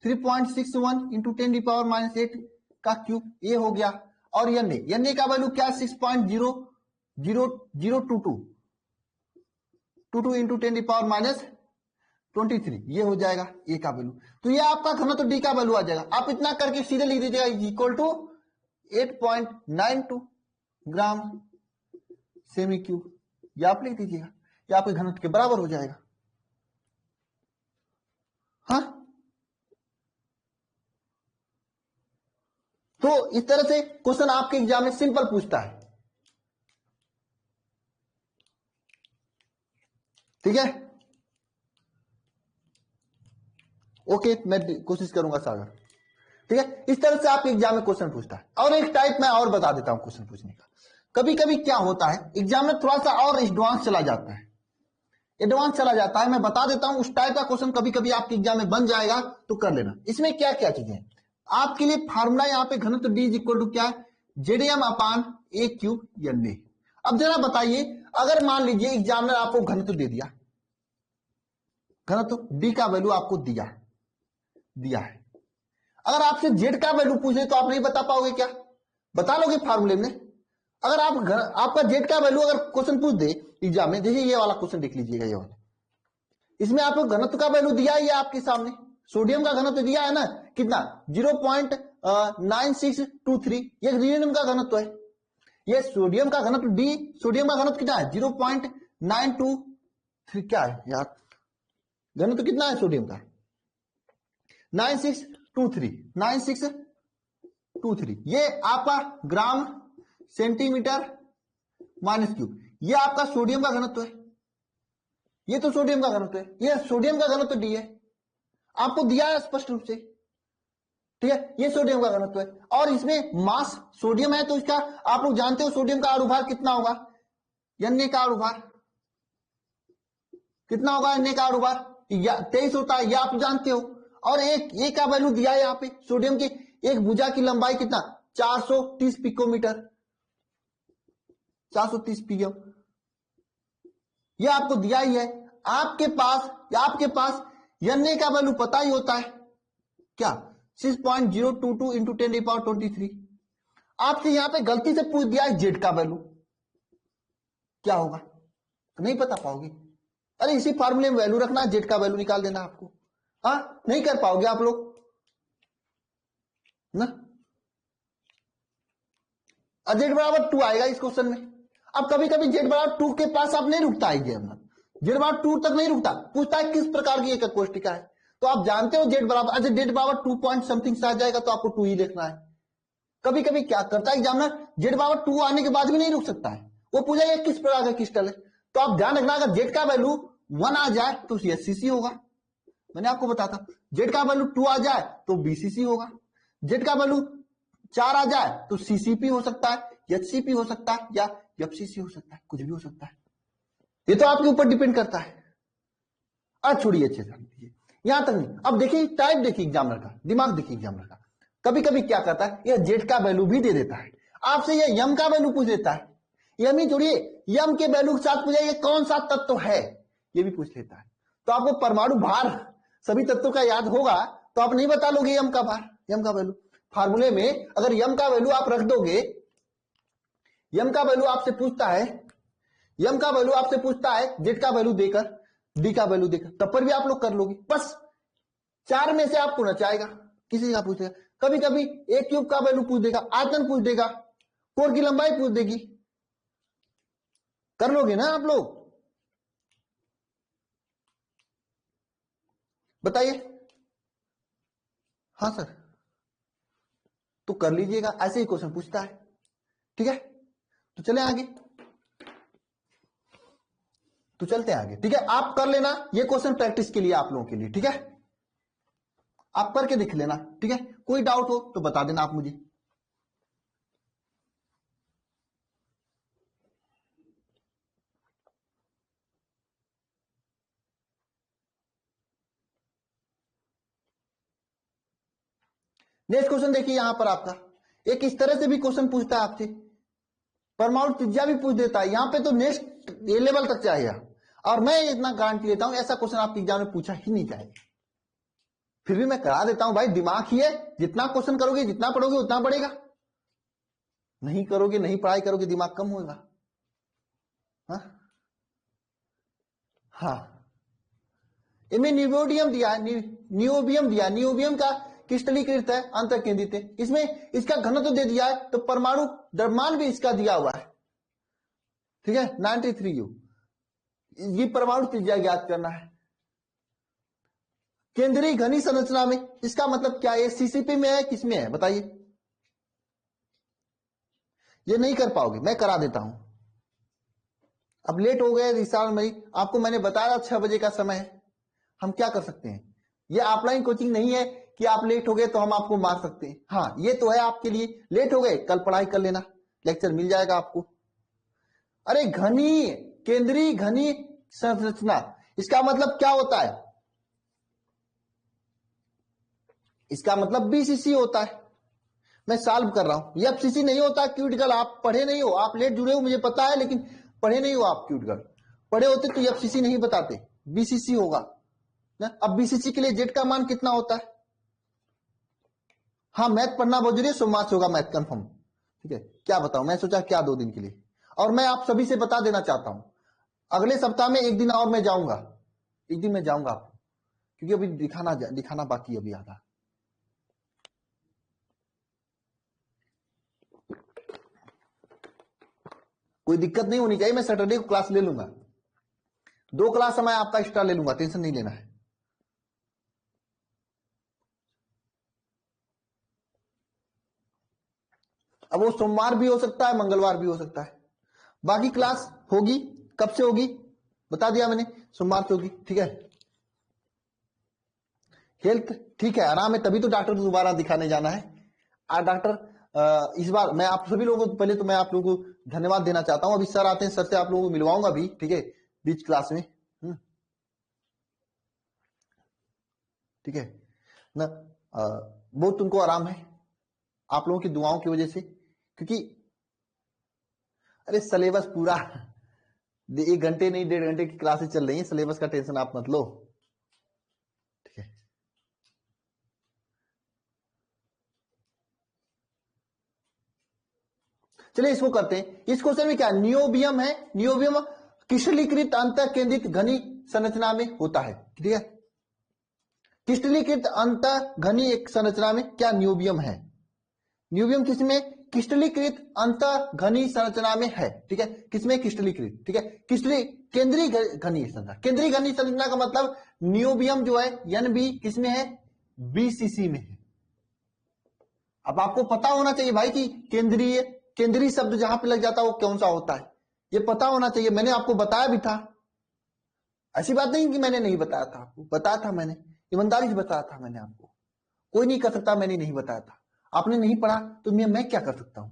3.61 इंटू 10⁻⁻8 का क्यूब, ये हो गया। और एन का वैल्यू क्या है, 6.0022 इंटू 10⁻23, ये हो जाएगा ए का वैल्यू। तो ये आपका घनत्व डी का वैल्यू आ जाएगा। आप इतना करके सीधे लिख दीजिएगा equal to 8.92 gram cm cube, ये आप लिख दीजिएगा, ये आपके घनत्व के बराबर हो जाएगा। हाँ, तो इस तरह से क्वेश्चन आपके एग्जाम में सिंपल पूछता है। ठीक है, ओके, मैं कोशिश करूंगा सागर। ठीक है, इस तरह से आपके एग्जाम में क्वेश्चन पूछता है। और एक टाइप मैं और बता देता हूं क्वेश्चन पूछने का। कभी कभी क्या होता है एग्जाम में थोड़ा सा और एडवांस चला जाता है, एडवांस चला जाता है। मैं बता देता हूं उस टाइप का क्वेश्चन कभी कभी आपके एग्जाम में बन जाएगा, तो कर लेना। इसमें क्या क्या चीजें आपके लिए फार्मूला, यहाँ पे घनत्व डी इज इक्वल टू क्या है, ZDM upon a cube N A. अब जरा बताइए, अगर मान लीजिए एग्जामिनर आपको घनत्व दे दिया, घनत्व डी का वैल्यू आपको दिया है, अगर आपसे जेड का वैल्यू पूछ ले तो आप नहीं बता पाओगे क्या? बता लोगे फार्मूले में? अगर आपका जेड का वैल्यू अगर क्वेश्चन पूछ दे एग्जाम में, जैसे ये वाला क्वेश्चन देख लीजिएगा, ये वाला, इसमें आपको घनत्व का वैल्यू दिया है आपके सामने, सोडियम का घनत्व दिया है ना, कितना 0.9623, ये रीनियम का घनत्व है। ये सोडियम का घनत्व डी, सोडियम का घनत्व कितना है 0.923, क्या है यार घनत्व कितना है सोडियम का 9623, ये आपका ग्राम सेंटीमीटर माइनस क्यूब, ये आपका सोडियम का घनत्व है, ये तो सोडियम का घनत्व है, ये सोडियम का घनत्व डी है, आपको दिया है स्पष्ट रूप से, ठीक है, ये सोडियम का घनत्व है। और इसमें मास सोडियम है तो इसका आप लोग जानते हो सोडियम का अणुभार कितना होगा, Na का अणुभार कितना होगा, Na का अणुभार 23 होता है, ये आप जानते हो। और एक ए का वैल्यू दिया है यहाँ पे, सोडियम की एक भुजा की लंबाई कितना 430 पिकोमीटर, 430 पीएम, ये आपको दिया ही है। आपके पास Na का वैल्यू पता ही होता है क्या 6.022 इंटू 10⁻23। आपसे यहां पे गलती से पूछ दिया है जेड का वैल्यू, क्या होगा? नहीं बता पाओगे। अरे इसी फार्मूले में वैल्यू रखना, जेड का वैल्यू निकाल देना आपको, हाँ नहीं कर पाओगे आप लोग ना। जेड बराबर 2 आएगा इस क्वेश्चन में। अब कभी कभी जेड बराबर 2 के पास आप नहीं रुकता है, जेड बराबर 2 तक नहीं रुकता, पूछता है किस प्रकार की एक कोष्टिका है, तो आप जानते हो जेड बराबर, अच्छा जेड बराबर 2 पॉइंट समथिंग से आ जाएगा तो आपको 2 ही लिखना है। कभी कभी क्या करता है एग्जामिनर, जेड बराबर 2 आने के बाद भी नहीं रुक सकता है, वो पूछा ये किस प्रकार का क्रिस्टल है, तो आप ध्यान रखना अगर जेड का वैल्यू 1 आ जाए तो सीसी होगा, मैंने आपको बताया था। जेड का वैल्यू 2 आ जाए तो बीसीसी होगा, जेड का वैल्यू 4 आ जाए तो सीसीपी हो सकता है, एचसीपी हो सकता है, या एफसीसी हो सकता है, कुछ भी हो सकता है, ये तो आपके ऊपर डिपेंड करता है। अब छोड़िए अच्छे से, यहां तक नहीं। अब देखिए टाइप देखिए एग्जामिनर का, दिमाग देखिए एग्जामिनर का, कभी कभी क्या करता है ये जेड का वैल्यू भी दे देता है, आपसे ये यम का वैल्यू पूछ लेता है, यम ही छोड़िए यम के वैल्यू के साथ पूछा ये कौन सा तत्व है ये भी पूछ लेता है। तो आपको परमाणु भार सभी तत्वों का याद होगा तो आप नहीं बता लोगे यम का भार, यम का वैल्यू फार्मूले में अगर यम का वैल्यू आप रख दोगे, यम का वैल्यू आपसे पूछता है, यम का वैल्यू आपसे पूछता है जेड का वैल्यू देकर, डी का वैल्यू देकर, तब पर भी आप लोग कर लोगे। बस 4 में से आपको नचाएगा, किसी का पूछेगा, कभी कभी ए क्यूब का वैल्यू पूछ देगा, आयतन पूछ देगा, कोर की लंबाई पूछ देगी, कर लोगे ना आप लोग? बताइए। हाँ सर, तो कर लीजिएगा, ऐसे ही क्वेश्चन पूछता है, ठीक है। तो चले आगे, तो चलते हैं आगे, ठीक है। आप कर लेना ये क्वेश्चन प्रैक्टिस के लिए आप लोगों के लिए, ठीक है, आप करके देख लेना, ठीक है। कोई डाउट हो तो बता देना आप मुझे। नेक्स्ट क्वेश्चन देखिए यहां पर आपका एक इस तरह से भी क्वेश्चन पूछता है आपसे, परमाणु त्रिज्या भी पूछ देता है, यहां पे तो नेक्स्ट ए लेवल तक जाएगा, और मैं इतना गारंटी लेता हूं ऐसा क्वेश्चन आपके एग्जाम में पूछा ही नहीं जाएगा। फिर भी मैं करा देता हूं भाई, दिमाग ही है, जितना क्वेश्चन करोगे जितना पढ़ोगे उतना बढ़ेगा, नहीं करोगे नहीं पढ़ाई करोगे दिमाग कम होगा। हाँ इनमें नियोबियम दिया है, नियोबियम दिया, नियोबियम का क्रिस्टलीकृत है, अंतर केंद्रित है, इसमें इसका घनत्व दे दिया है, तो परमाणु द्रव्यमान भी इसका दिया हुआ है, ठीक है 93U। ये परमाणु त्रिज्या ज्ञात करना है। केंद्रीय घनी संरचना में इसका मतलब क्या है, सीसीपी में है किसमें है बताइए? ये नहीं कर पाओगे, मैं करा देता हूं। अब लेट हो गए विशाल मई, आपको मैंने बताया 6 बजे का समय है, हम क्या कर सकते हैं, ये ऑफलाइन कोचिंग नहीं है, कि आप लेट हो गए तो हम आपको मार सकते हैं। हाँ, ये तो है आपके लिए, लेट हो गए कल पढ़ाई कर लेना, लेक्चर मिल जाएगा आपको। अरे घनी, केंद्रीय घनी संरचना, इसका मतलब क्या होता है? इसका मतलब बीसीसी होता है। मैं सॉल्व कर रहा हूं, एफसीसी नहीं होता क्यूटिकल। आप पढ़े नहीं हो, आप लेट जुड़े हो मुझे पता है, लेकिन पढ़े नहीं हो आप क्यूटिकल। पढ़े होते तो एफसीसी नहीं बताते, बीसीसी होगा ना। अब बीसीसी के लिए जेड का मान कितना होता है? हाँ, मैथ पढ़ना बहुत जरूरी है, सोमवार से होगा मैथ कंफर्म। ठीक है, क्या बताऊं, मैं सोचा क्या 2 दिन के लिए। और मैं आप सभी से बता देना चाहता हूं, अगले सप्ताह में एक दिन और मैं जाऊंगा, एक दिन मैं जाऊंगा आपको, क्योंकि अभी दिखाना बाकी है, अभी आधा। कोई दिक्कत नहीं होनी चाहिए, मैं सैटरडे को क्लास ले लूंगा, 2 क्लास मैं आपका एक्स्ट्रा ले लूंगा, टेंशन नहीं लेना है। अब वो सोमवार भी हो सकता है, मंगलवार भी हो सकता है। बाकी क्लास होगी, कब से होगी बता दिया मैंने, सोमवार से होगी। ठीक है, हेल्थ ठीक है, आराम है, तभी तो डॉक्टर को दोबारा दिखाने जाना है। और डॉक्टर इस बार मैं आप सभी लोगों को, पहले तो मैं आप लोगों को धन्यवाद देना चाहता हूं। अभी सर आते हैं, सर से आप लोगों को मिलवाऊंगा भी, ठीक है, बीच क्लास में। ठीक है ना। बहुत तुमको आराम है आप लोगों की दुआओं की वजह से, क्योंकि अरे सिलेबस पूरा 1 घंटे नहीं 1.5 घंटे की क्लासेस चल रही है, सिलेबस का टेंशन आप मत लो। ठीक है, चलिए इसको करते हैं। इस क्वेश्चन में क्या नियोबियम है, नियोबियम क्रिस्टलीकृत अंत केंद्रित घनी संरचना में होता है। ठीक है, क्रिस्टलीकृत अंत घनी एक संरचना में क्या नियोबियम है? नियोबियम किसमें? क्रिस्टलीकृत अंत घनी संरचना में है। ठीक है, किसमें? क्रिस्टलीकृत। ठीक है, क्रिस्टली केंद्रीय घनी संरचना, केंद्रीय घनी संरचना का मतलब नियोबियम जो है एनबी किसमें है? बीसीसी में है। अब आपको पता होना चाहिए भाई कि केंद्रीय, केंद्रीय शब्द जहां पे लग जाता है वो कौन सा होता है, ये पता होना चाहिए। मैंने आपको बताया भी था, ऐसी बात नहीं कि मैंने नहीं बताया था, आपको बताया था मैंने, ईमानदारी से बताया था मैंने आपको। कोई नहीं कर सकता मैंने नहीं बताया था, आपने नहीं पढ़ा तो मैं क्या कर सकता हूं।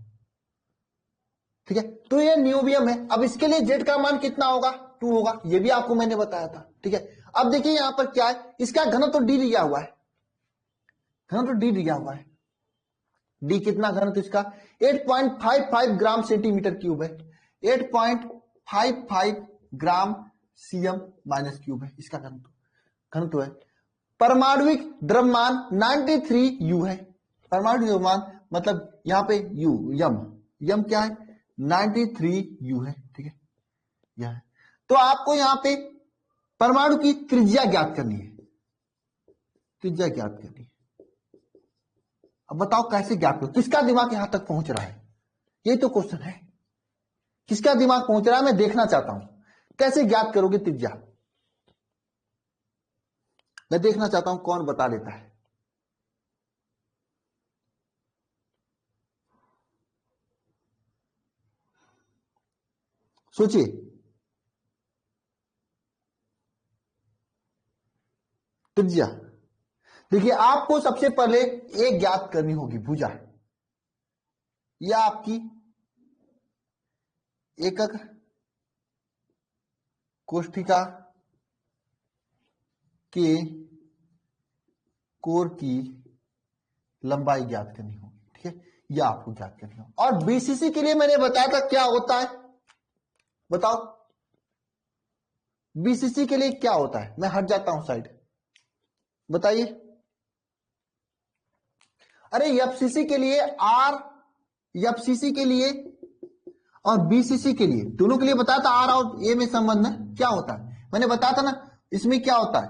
ठीक है, तो ये नियोबियम है। अब इसके लिए जेड का मान कितना होगा? 2 होगा, ये भी आपको मैंने बताया था। ठीक है, अब देखिए यहां पर क्या है, इसका घनत्व तो डी दिया हुआ है, घनत्व तो डी दिया हुआ है। डी कितना घनत्व इसका? 8.55 ग्राम सेंटीमीटर क्यूब है, 8.55 ग्राम सीएम माइनस क्यूब है इसका घनत्व, घनत्व है। परमाणुविक द्रव्यमान 93 यू है, परमाणु द्रव्यमान मतलब यहां पे यू, यम, यम क्या है? 93 यू है। ठीक है, यह है। तो आपको यहां पे परमाणु की त्रिज्या ज्ञात करनी है, त्रिज्या ज्ञात करनी है। अब बताओ कैसे ज्ञात करो, किसका दिमाग यहां तक पहुंच रहा है, यही तो क्वेश्चन है। किसका दिमाग पहुंच रहा है मैं देखना चाहता हूं, कैसे ज्ञात करोगे त्रिज्या, मैं देखना चाहता हूं कौन बता देता है। सोचिए, त्रिज्या देखिए, आपको सबसे पहले एक ज्ञात करनी होगी, भुजा, यह आपकी एकक कोष्ठिका के कोर की लंबाई ज्ञात करनी होगी। ठीक है, यह आपको ज्ञात करनी होगी। और बीसीसी के लिए मैंने बताया था क्या होता है, बताओ बीसीसी के लिए क्या होता है। मैं हट जाता हूं साइड, बताइए। अरे एफसीसी के लिए आर, एफसीसी के लिए और बीसीसी के लिए, दोनों के लिए बताया था आर और ए में संबंध है क्या होता है, मैंने बताया था ना। इसमें क्या होता है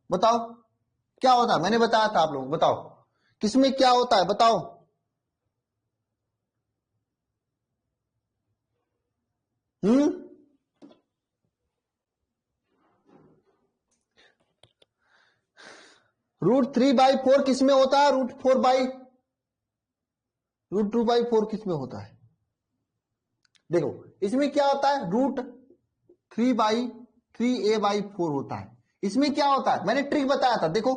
बताओ क्या होता है, मैंने बताया था आप लोग, बताओ किसमें क्या होता है बताओ। √3/4 किसमें होता है? √2/4 किसमें होता है? देखो इसमें क्या होता है, √3/3 a/4 होता है। इसमें क्या होता है, मैंने ट्रिक बताया था, देखो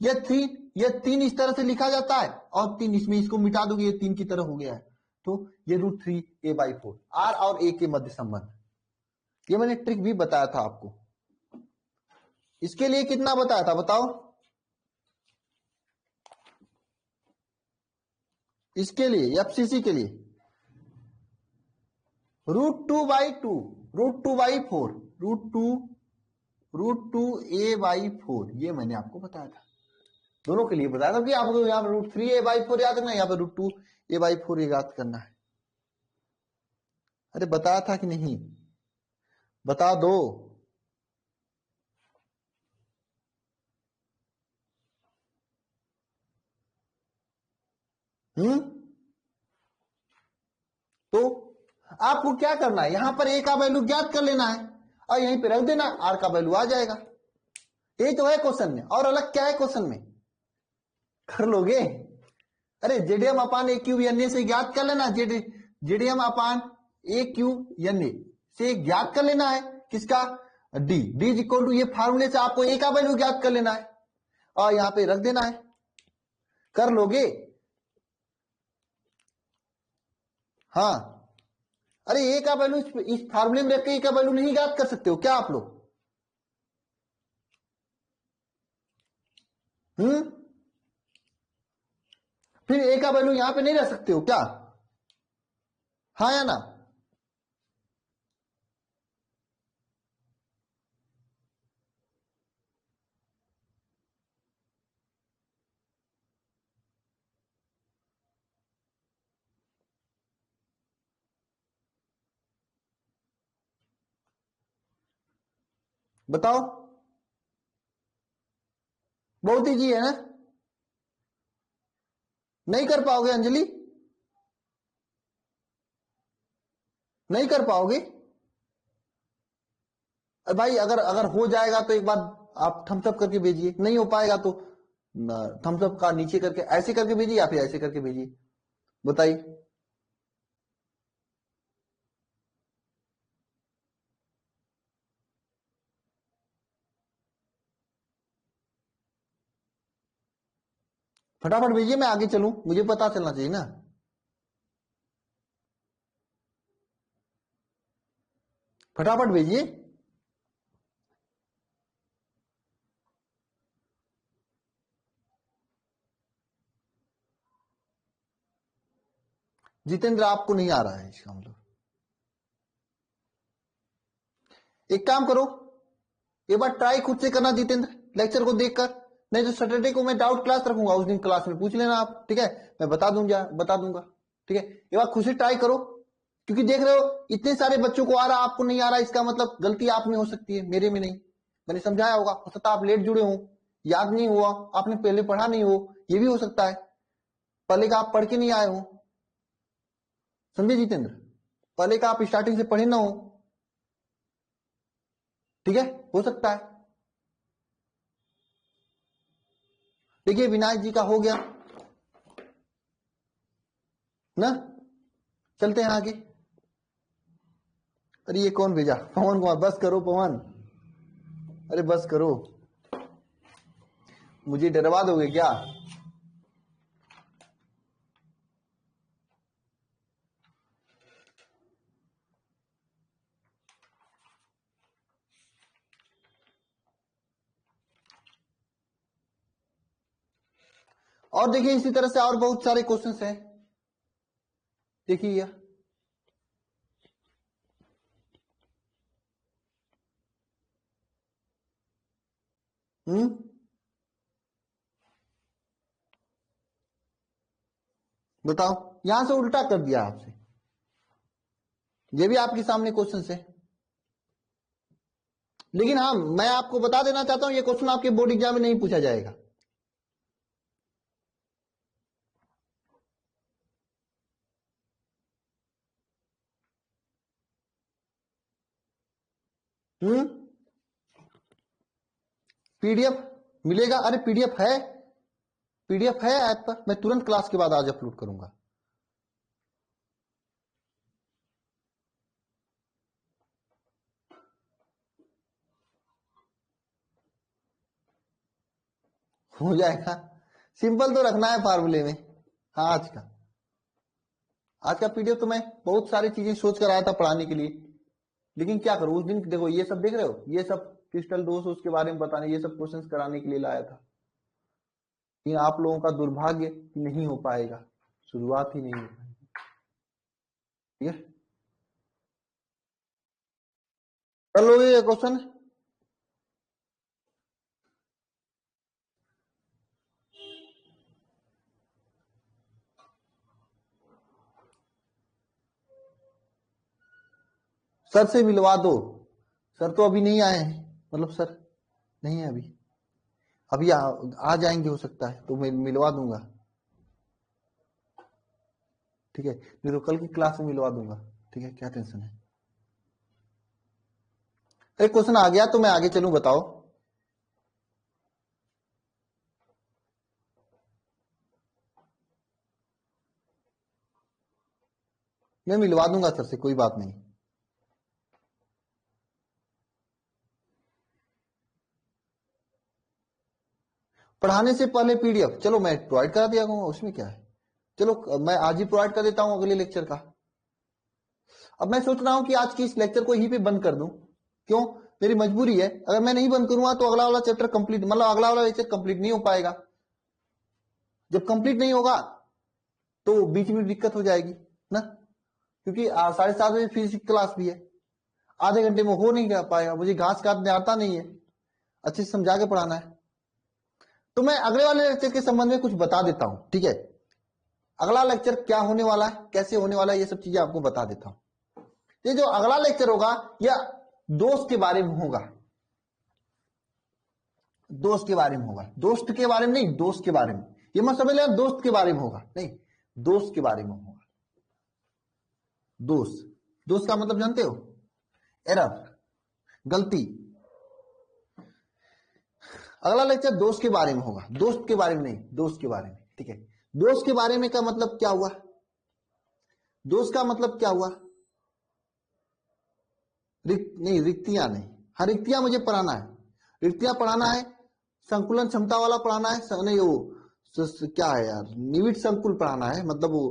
ये थ्री, ये 3 इस तरह से लिखा जाता है और 3 इसमें, इसको मिटा दोगे ये 3 की तरह हो गया है। तो ये √3a/4 r और a के मध्य संबंध, ये मैंने ट्रिक भी बताया था आपको। इसके लिए कितना बताया था बताओ? इसके लिए एफसीसी के लिए √2/2, √2/4, √2a/4, ये मैंने आपको बताया था। दोनों के लिए बताया था कि आपको यहाँ पर √3a/4 याद करना है, यहाँ पर √2a/4 याद करना है। अरे बताया था कि नहीं? बता दो। हम्म। तो आपको क्या करना है, यहां पर a का वैल्यू ज्ञात कर लेना है और यहीं पे रख देना, r का वैल्यू आ जाएगा। यही तो है क्वेश्चन में, और अलग क्या है क्वेश्चन में? कर लोगे? अरे ZDM upon a cube N A से ज्ञात कर लेना, ZDM upon a cube N A से ज्ञात कर लेना है किसका? डी इज इक्वल टू, ये फार्मूले से आपको ए का वैल्यू ज्ञात कर लेना है और यहां पे रख देना है। कर लोगे? हाँ। अरे ए का वैल्यू इस फार्मूले में रख के ए का वैल्यू नहीं ज्ञात कर सकते हो क्या आप लोग? फिर ए का वैल्यू यहां पे नहीं रख सकते हो क्या? हाँ या ना? बताओ। बहुत ईजी है ना? नहीं कर पाओगे अंजलि? नहीं कर पाओगे? भाई अगर अगर हो जाएगा तो एक बार आप थम्स अप करके भेजिए, नहीं हो पाएगा तो थम्स अप का नीचे करके ऐसे करके भेजिए या फिर ऐसे करके भेजिए। बताइए। फटाफट भेजिए, मैं आगे चलूं, मुझे पता चलना चाहिए ना। फटाफट भेजिए। जितेंद्र आपको नहीं आ रहा है इसका मतलब? एक काम करो, एक बार ट्राई खुद से करना जितेंद्र, लेक्चर को देखकर। नहीं तो सैटरडे को मैं डाउट क्लास रखूंगा, उस दिन क्लास में पूछ लेना आप, ठीक है? मैं बता दूंगा, ठीक है? एक बार खुद से ट्राई करो, क्योंकि देख रहे हो इतने सारे बच्चों को आ रहा, आपको नहीं आ रहा, इसका मतलब गलती आप में हो सकती है, मेरे में नहीं। मैंने समझाया होगा, हो सकता है आप लेट जुड़े हो, याद नहीं हुआ, आपने पहले पढ़ा नहीं हो, ये भी हो सकता है। पहले का आप पढ़ के नहीं आए हो, समझे जितेंद्र? पहले का आप स्टार्टिंग से पढ़े ना हो, ठीक है? हो सकता है। देखिए विनायक जी का हो गया ना, चलते हैं आगे। अरे ये कौन भेजा? पवन कुमार, बस करो पवन, अरे बस करो, मुझे डरवा दोगे क्या? और देखिए इसी तरह से और बहुत सारे क्वेश्चंस हैं, देखिए यह। बताओ, यहां से उल्टा कर दिया आपसे, ये भी आपके सामने क्वेश्चन है। लेकिन हाँ, मैं आपको बता देना चाहता हूं, ये क्वेश्चन आपके बोर्ड एग्जाम में नहीं पूछा जाएगा। हम्म। पीडीएफ मिलेगा? अरे पीडीएफ है, पीडीएफ है ऐप पर, मैं तुरंत क्लास के बाद आज अपलोड करूंगा। हो जाएगा। सिंपल तो रखना है फार्मूले में। हाँ, आज का पीडीएफ तो मैं बहुत सारी चीजें सोच कर आया था पढ़ाने के लिए, लेकिन क्या करूं, उस दिन देखो ये सब देख रहे हो, ये सब क्रिस्टल दोष उसके बारे में बताने, ये सब क्वेश्चंस कराने के लिए लाया था। ये आप लोगों का दुर्भाग्य नहीं हो पाएगा, शुरुआत ही नहीं हो पाएगी। ठीक है, कर लोगे ये क्वेश्चन? सर से मिलवा दो। सर तो अभी नहीं आए हैं, मतलब सर नहीं है अभी, अभी आ जाएंगे हो सकता है, तो मैं मिलवा दूंगा। ठीक है, नहीं तो कल की क्लास में मिलवा दूंगा। ठीक है, क्या टेंशन है। एक क्वेश्चन आ गया तो मैं आगे चलूं, बताओ। मैं मिलवा दूंगा सर से, कोई बात नहीं। पढ़ाने से पहले पीडीएफ चलो मैं प्रोवाइड करा दिया करूंगा, उसमें क्या है। चलो मैं आज ही प्रोवाइड कर देता हूं अगले लेक्चर का। अब मैं सोच रहा हूं कि आज की इस लेक्चर को यहीं पे बंद कर दूं। क्यों? मेरी मजबूरी है, अगर मैं नहीं बंद करूंगा तो अगला वाला चैप्टर कंप्लीट, मतलब अगला वाला लेक्चर कंप्लीट नहीं हो पाएगा। जब कंप्लीट नहीं होगा तो बीच में दिक्कत हो जाएगी ना, क्योंकि 7:30 बजे फिजिक्स क्लास भी है, आधे घंटे में हो नहीं कर पाएगा, मुझे घास काटने आता नहीं है, अच्छे से समझा के पढ़ाना है। तो मैं अगले वाले लेक्चर के संबंध में कुछ बता देता हूं। ठीक है, अगला लेक्चर क्या होने वाला है, कैसे होने वाला है, ये सब चीजें आपको बता देता हूं। ये जो अगला लेक्चर होगा यह दोस्त के बारे में होगा, दोस्त के बारे में होगा, दोस्त के बारे में नहीं, दोस्त के बारे में। ये मत समझ लेना दोस्त के बारे में होगा, नहीं, दोस्त के बारे में होगा। दोस्त, दोस्त का मतलब जानते हो? एरर, गलती। अगला लेक्चर दोस्त के बारे में होगा, दोस्त के बारे में नहीं, दोस्त के बारे में। ठीक है, दोस्त के बारे में का मतलब क्या हुआ? दोस्त का मतलब क्या हुआ? नहीं, रिक्तियां नहीं। हाँ, रिक्तियां मुझे पढ़ाना है, रिक्तियां पढ़ाना है, संकुलन क्षमता वाला पढ़ाना है, नहीं वो क्या है यार, निविड संकुल पढ़ाना है, मतलब वो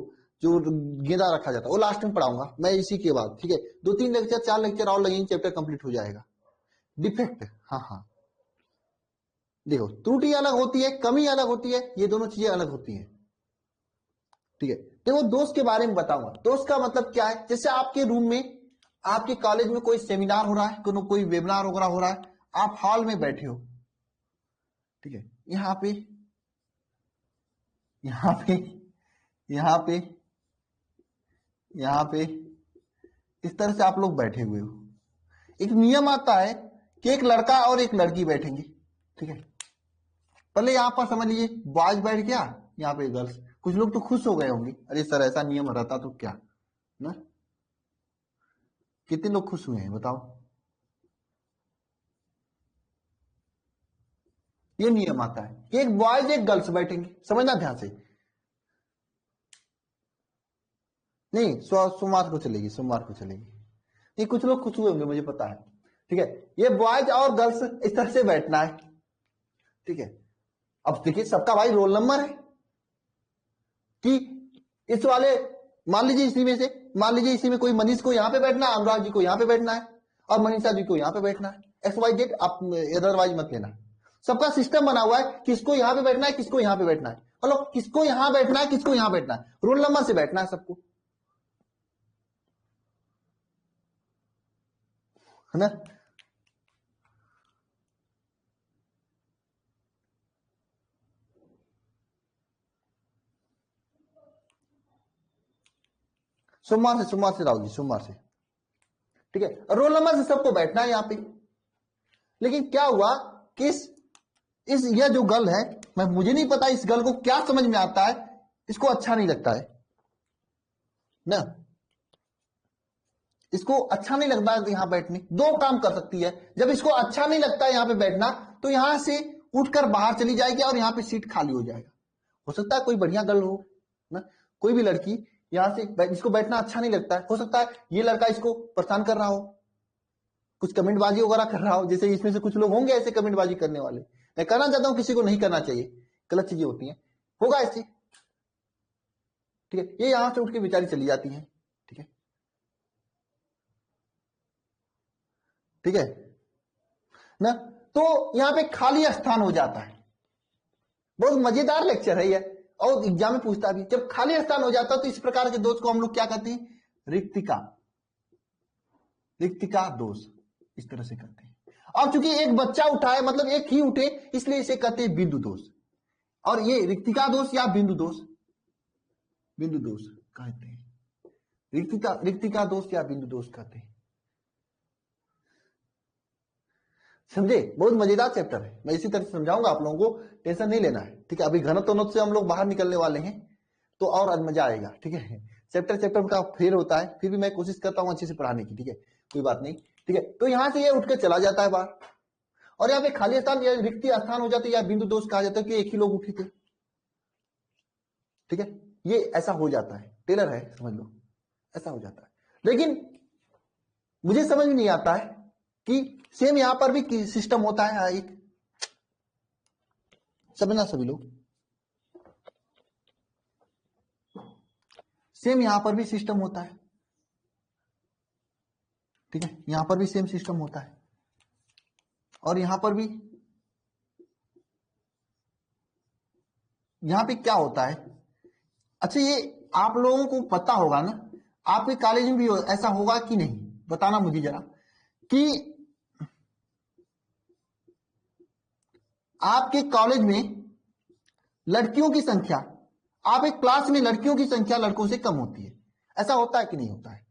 जो गेंदा रखा जाता है वो लास्ट में पढ़ाऊंगा मैं इसी के बाद। ठीक है, 2-3 लेक्चर 4 लेक्चर और लगेंगे, चैप्टर कंप्लीट हो जाएगा। डिफेक्ट, हाँ हाँ, देखो त्रुटि अलग होती है, कमी अलग होती है, ये दोनों चीजें अलग होती हैं। ठीक है, देखो दोस्त के बारे में बताऊंगा। दोस्त का मतलब क्या है, जैसे आपके रूम में, आपके कॉलेज में कोई सेमिनार हो रहा है, कोई वेबिनार वगैरह हो रहा है, आप हॉल में बैठे हो। ठीक है, यहाँ पे यहाँ पे यहाँ पे यहाँ पे इस तरह से आप लोग बैठे हुए हो। एक नियम आता है कि एक लड़का और एक लड़की बैठेंगे। ठीक है, पहले यहां पर समझ लीजिए बॉयज बैठ गया, यहाँ पे गर्ल्स। कुछ लोग तो खुश हो गए होंगे, अरे सर ऐसा नियम रहता तो क्या ना। कितने लोग खुश हुए हैं बताओ? ये नियम आता है कि एक बॉयज एक गर्ल्स बैठेंगे, समझना ध्यान से। नहीं, सोमवार को चलेगी, सोमवार को चलेगी। ये कुछ लोग खुश हुए होंगे, मुझे पता है। ठीक है, ये बॉयज और गर्ल्स इस तरह से बैठना है। ठीक है, अब देखिए सबका भाई रोल नंबर है कि इस वाले, मान लीजिए इसी में से, मान लीजिए इसी में कोई मनीष को यहां पे बैठना है, अनुराग जी को यहां पे बैठना है, और मनीषा जी को यहां पे बैठना है। XYZ, आप अदरवाइज मत लेना। सबका सिस्टम बना हुआ है, किसको यहां पे बैठना है, किसको यहां पे बैठना है, मतलब किसको यहां बैठना है, किसको यहां बैठना है, रोल नंबर से बैठना है सबको, है ना। सोमवार से राहुल जी, सोमवार से। ठीक है, रोल नंबर से सबको बैठना है यहां पे। लेकिन क्या हुआ कि इस यह जो गर्ल है, मैं मुझे नहीं पता इस गर्ल को क्या समझ में आता है, इसको अच्छा नहीं लगता है ना, इसको अच्छा नहीं लगता है यहां बैठने। दो काम कर सकती है, जब इसको अच्छा नहीं लगता है यहां पे बैठना, तो यहां से उठकर बाहर चली जाएगी और यहां पे सीट खाली हो जाएगा। हो सकता है कोई बढ़िया गर्ल हो ना, कोई भी लड़की यहां से, इसको बैठना अच्छा नहीं लगता है, हो सकता है ये लड़का इसको परेशान कर रहा हो, कुछ कमेंटबाजी वगैरह कर रहा हो, जैसे इसमें से कुछ लोग होंगे ऐसे कमेंटबाजी करने वाले, मैं करना चाहता हूं, किसी को नहीं करना चाहिए, गलत चीजें होती हैं, होगा ऐसे, ठीक है। ये यहां से उठ के बेचारी चली जाती है, ठीक है, ठीक है ना। तो यहां पे खाली स्थान हो जाता है। बहुत मजेदार लेक्चर है ये, और एग्जाम में पूछता भी, जब खाली स्थान हो जाता है तो इस प्रकार के दोष को हम लोग क्या कहते हैं, रिक्तिका, रिक्तिका दोष, इस तरह से कहते हैं। अब चूंकि एक बच्चा उठा है, मतलब एक ही उठे, इसलिए इसे कहते हैं बिंदु दोष। और ये रिक्तिका दोष या बिंदु दोष, बिंदु दोष कहते हैं, रिक्तिका दोष या बिंदु दोष कहते हैं। समझे, बहुत मजेदार चैप्टर है, मैं इसी तरह से समझाऊंगा आप लोगों को, टेंशन नहीं लेना है, ठीक है। अभी घनत्व से हम लोग बाहर निकलने वाले हैं, तो और आज मजा आएगा, ठीक है। चैप्टर का फेर होता है, फिर भी मैं कोशिश करता हूं अच्छे से पढ़ाने की, ठीक है, कोई बात नहीं, ठीक है। तो यहां से ये उठ के चला जाता है बाहर, और यहाँ पे खाली स्थान या रिक्ति स्थान हो जाते हैं, या बिंदु दोष कहा जाता है कि एक ही लोग उठे थे, ठीक है। ये ऐसा हो जाता है, टेलर है समझ लो, ऐसा हो जाता है। लेकिन मुझे समझ में नहीं आता है कि सेम यहां पर भी सिस्टम होता है, एक समझना सभी लोग, सेम यहां पर भी सिस्टम होता है, ठीक है, यहां पर भी सेम सिस्टम होता है, और यहां पर भी, यहां पे क्या होता है, अच्छा ये आप लोगों को पता होगा ना, आपके कॉलेज में भी ऐसा होगा कि नहीं, बताना मुझे जरा, कि आपके कॉलेज में लड़कियों की संख्या, आप एक क्लास में लड़कियों की संख्या लड़कों से कम होती है, ऐसा होता है कि नहीं होता है?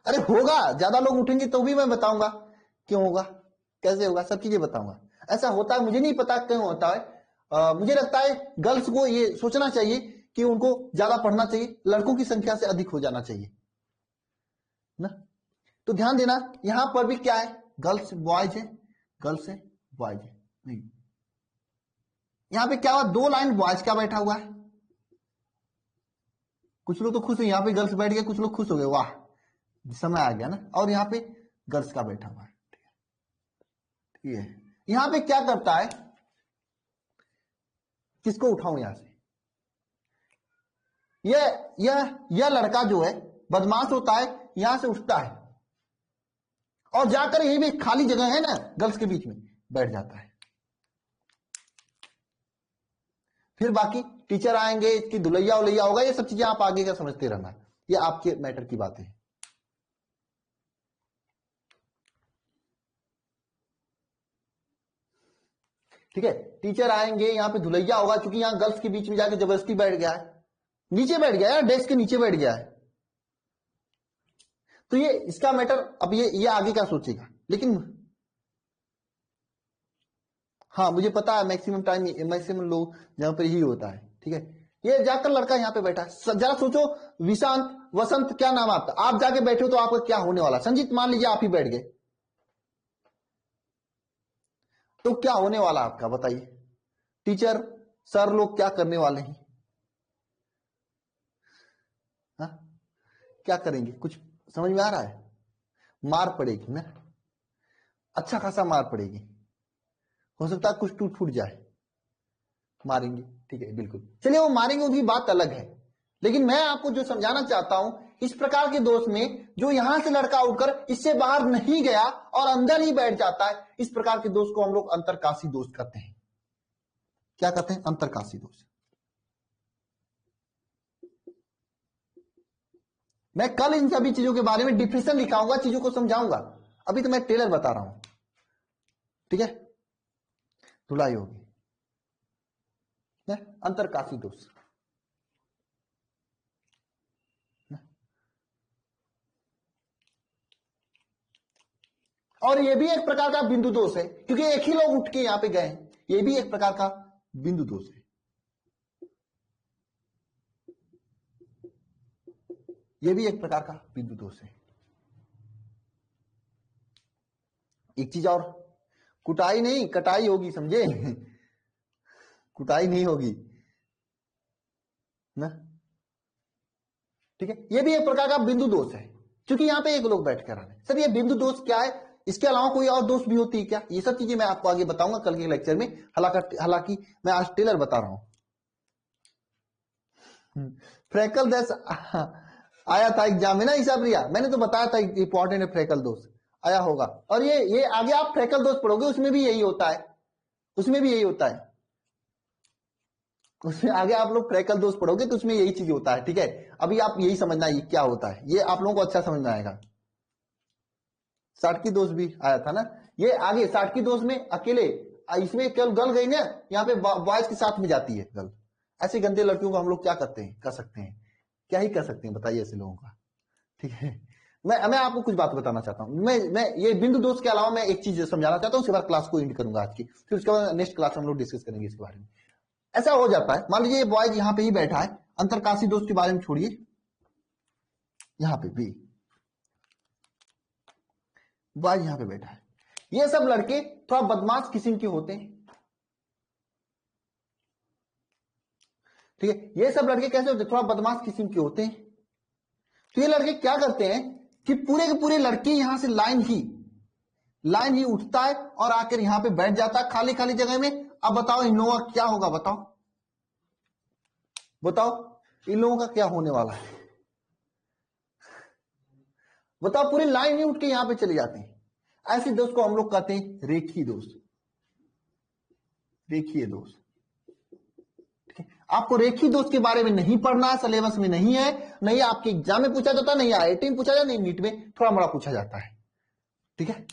अरे होगा, ज्यादा लोग उठेंगे तो भी मैं बताऊंगा क्यों होगा, कैसे होगा, सब चीजें बताऊंगा। ऐसा होता है, मुझे नहीं पता क्यों होता है। मुझे लगता है गर्ल्स को ये सोचना चाहिए कि उनको ज्यादा पढ़ना चाहिए, लड़कों की संख्या से अधिक हो जाना चाहिए ना। तो ध्यान देना, यहां पर भी क्या है, गर्ल्स बॉयज है, गर्ल्स है बॉयज है, नहीं, यहां पे क्या हुआ, दो लाइन बॉयज का बैठा हुआ है, कुछ लोग तो खुश है, यहां पे गर्ल्स बैठ गए, कुछ लोग खुश हो गए, वाह समय आ गया ना, और यहाँ पे गर्ल्स का बैठा हुआ है, ठीक है। यहां पे क्या करता है, किसको उठाऊं यहां से, यह लड़का जो है बदमाश होता है, यहां से उठता है और जाकर यही भी खाली जगह है ना गर्ल्स के बीच में बैठ जाता है। फिर बाकी टीचर आएंगे, इसकी दुलैया उलैया होगा, ये सब चीजें आप आगे का समझते रहना, ये आपके मैटर की बातें हैं, ठीक है। टीचर आएंगे, यहाँ पे धुलैया होगा, क्योंकि यहाँ गर्ल्स के बीच में जाके जबरदस्ती बैठ गया है, नीचे बैठ गया है, डेस्क के नीचे बैठ गया है, तो ये इसका मैटर, अब ये आगे का सोचेगा। लेकिन हाँ मुझे पता है मैक्सिमम टाइम, मैक्सिमम लोग जहां पर ही होता है, ठीक है। ये जाकर लड़का यहाँ पे बैठा है, जरा सोचो, विशांत, वसंत, क्या नाम आपका, आप जाके बैठे हो तो आपका क्या होने वाला, संजीत मान लीजिए आप ही बैठ गए, तो क्या होने वाला आपका, बताइए। टीचर सर लोग क्या करने वाले हैं, हा? क्या करेंगे, कुछ समझ में आ रहा है? मार पड़ेगी ना, अच्छा खासा मार पड़ेगी, हो सकता है कुछ टूट फूट जाए, मारेंगे, ठीक है, बिल्कुल, चलिए वो मारेंगे उनकी बात अलग है। लेकिन मैं आपको जो समझाना चाहता हूं, इस प्रकार के दोष में जो यहां से लड़का उठकर इससे बाहर नहीं गया और अंदर ही बैठ जाता है, इस प्रकार के दोष को हम लोग अंतरकाशी दोष कहते हैं। क्या कहते हैं? अंतरकाशी दोष। मैं कल इन सभी चीजों के बारे में डिफिनेशन लिखाऊंगा, चीजों को समझाऊंगा, अभी तो मैं टेलर बता रहा हूं, ठीक है। धुलाई होगी, अंतरकाशी दोष, और ये भी एक प्रकार का बिंदु दोष है, क्योंकि एक ही लोग उठ के यहां पे गए हैं, ये भी एक प्रकार का बिंदु दोष है, ये भी एक प्रकार का बिंदु दोष है। एक चीज और, कुटाई नहीं कटाई होगी, समझे? कुटाई नहीं होगी ना, ठीक है। ये भी एक प्रकार का बिंदु दोष है, क्योंकि यहाँ पे एक लोग बैठ कर आ रहे हैं। सर ये बिंदु दोष क्या है, इसके अलावा कोई और दोष भी होती है क्या? ये सब चीजें मैं आपको आगे बताऊंगा कल के लेक्चर में। हालांकि मैं आज टेलर बता रहा हूं। फ्रैकल दोष आया था एग्जाम में ना ईसा प्रिया, मैंने तो बताया था इंपॉर्टेंट है, फ्रैकल दोष आया होगा। और ये आगे आप फ्रैकल दोष पढ़ोगे, उसमें भी यही होता है, उसमें भी यही होता है। उसमें आगे आप लोग फ्रैकल दोष पढ़ोगे तो उसमें यही चीज होता है। ठीक है, अभी आप यही समझना ये क्या होता है, ये आप लोगों को अच्छा समझ में आएगा। साटकी दोष भी आया था ना, ये आगे साटकी दोष में अकेले, इसमें केवल गर्ल गई ना, यहाँ पे बॉयज के साथ में जाती है गर्ल। ऐसे गंदे लड़कियों को हम लोग क्या करते हैं, कर सकते हैं, क्या ही कर सकते हैं बताइए ऐसे लोगों का। ठीक है, मैं आपको कुछ बात बताना चाहता हूं। मैं ये बिंदु दोष के अलावा मैं एक चीज समझाना चाहता हूं, उसके बाद क्लास को एंड करूंगा आज की, फिर उसके बाद नेक्स्ट क्लास में हम लोग डिस्कस करेंगे इसके बारे में। ऐसा हो जाता है, मान लीजिए ये बॉयज यहाँ पे ही बैठा है, अंतरकाशी दोष के बारे में छोड़िए, यहाँ पे भी बॉयज यहाँ पे बैठा है, ये सब लड़के थोड़ा बदमाश किस्म के होते हैं। ठीक है, ये सब लड़के कैसे होते हैं, थोड़ा बदमाश किस्म के होते हैं। तो ये लड़के क्या करते हैं कि पूरे के पूरे लड़के यहां से लाइन ही उठता है और आकर यहां पे बैठ जाता है खाली खाली जगह में। अब बताओ इनोवा क्या होगा, बताओ इन लोगों का क्या होने वाला है, बताओ। पूरी लाइन ही उठ के यहां पे चले जाते हैं। ऐसे दोष को हम लोग कहते हैं रेखीय दोष, रेखीय दोष। आपको रेखीय दोष के बारे में नहीं पढ़ना है, सिलेबस में नहीं है, नहीं आपके एग्जाम में पूछा जाता, नहीं आईआईटी में पूछा जाता, नहीं नीट में थोड़ा बड़ा पूछा जाता है। ठीक है,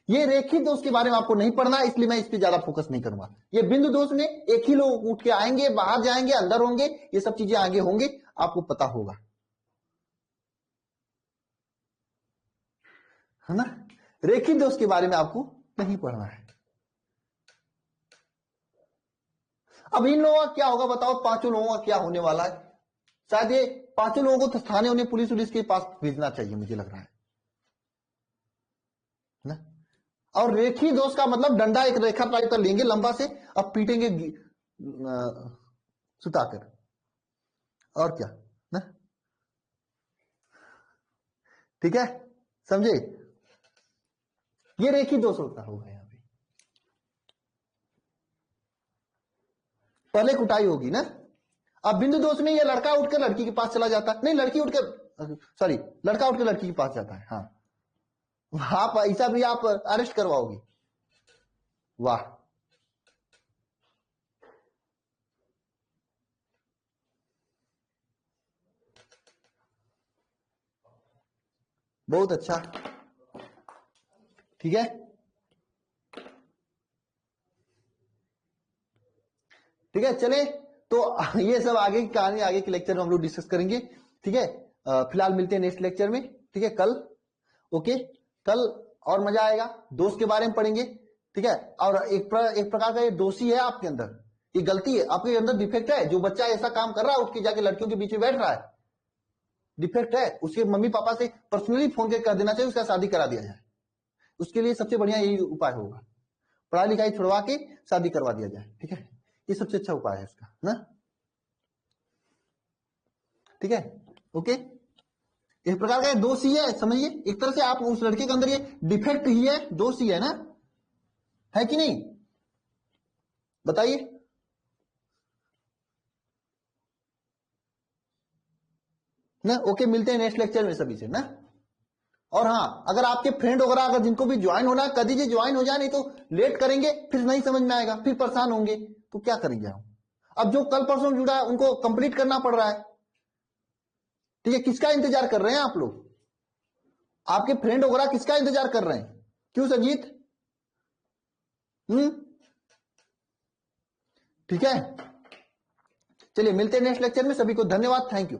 ये रेखीय दोष के बारे में आपको नहीं पढ़ना है, इसलिए मैं इस पे ज्यादा फोकस नहीं करूंगा। ये बिंदु दोष में एक ही लोग उठ के आएंगे, बाहर जाएंगे, अंदर होंगे, ये सब चीजें आगे होंगे, आपको पता होगा, है ना। रेखीय दोष के बारे में आपको नहीं पढ़ना है। अब इन लोगों का क्या होगा बताओ, पांचों लोगों का क्या होने वाला है। शायद ये पांचों लोगों को थाने उन्हें पुलिस के पास भेजना चाहिए, मुझे लग रहा है ना। और रेखीय दोष का मतलब डंडा एक रेखा टाइप का लेंगे लंबा से, अब पीटेंगे सुताकर, और क्या ना। ठीक है, समझे, ये रेखीय दोष होता होगा। यहाँ पे पहले कुटाई होगी ना। अब बिंदु दोष में ये लड़का उठकर लड़की के पास चला जाता है, नहीं लड़का उठकर लड़की के पास जाता है। हाँ, आप ऐसा भी आप अरेस्ट करवाओगी, वाह, बहुत अच्छा। ठीक है, ठीक है, चले तो ये सब आगे की कहानी आगे के लेक्चर में हम लोग डिस्कस करेंगे। ठीक है, फिलहाल मिलते हैं नेक्स्ट लेक्चर में। ठीक है, कल, ओके, कल और मजा आएगा, दोस्त के बारे में पढ़ेंगे। ठीक है, और एक प्रकार का ये दोषी है आपके अंदर, ये गलती है आपके अंदर, डिफेक्ट है। जो बच्चा ऐसा काम कर रहा है, उठ के जाके लड़कियों के बीच में बैठ रहा है, डिफेक्ट है। उसके मम्मी पापा से पर्सनली फोन करके कह देना चाहिए, उसका शादी करा दिया जाए। उसके लिए सबसे बढ़िया यही उपाय होगा, पढ़ाई लिखाई छुड़वा के शादी करवा दिया जाए। ठीक है, ये सबसे अच्छा उपाय है इसका ना। ठीक है, ओके, एक प्रकार का दोष ही है, समझिए, एक तरह से आप उस लड़के के अंदर ये डिफेक्ट ही है, दोष ही है ना, है कि नहीं, बताइए। ना, ओके, मिलते हैं नेक्स्ट लेक्चर में सभी से ना। और हाँ, अगर आपके फ्रेंड वगैरह अगर जिनको भी ज्वाइन होना है, कर दीजिए, ज्वाइन हो जाए, नहीं तो लेट करेंगे फिर नहीं समझ में आएगा, फिर परेशान होंगे, तो क्या करेंगे हम। अब जो कल परसों जुड़ा है उनको कंप्लीट करना पड़ रहा है। ठीक है, किसका इंतजार कर रहे हैं आप लोग, आपके फ्रेंड वगैरह किसका इंतजार कर रहे हैं, क्यों संजीत। ठीक है, चलिए मिलते हैं नेक्स्ट लेक्चर में, सभी को धन्यवाद, थैंक यू।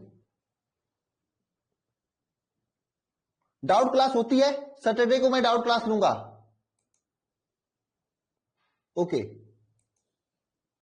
डाउट क्लास होती है सैटरडे को, मैं डाउट क्लास लूंगा, ओके।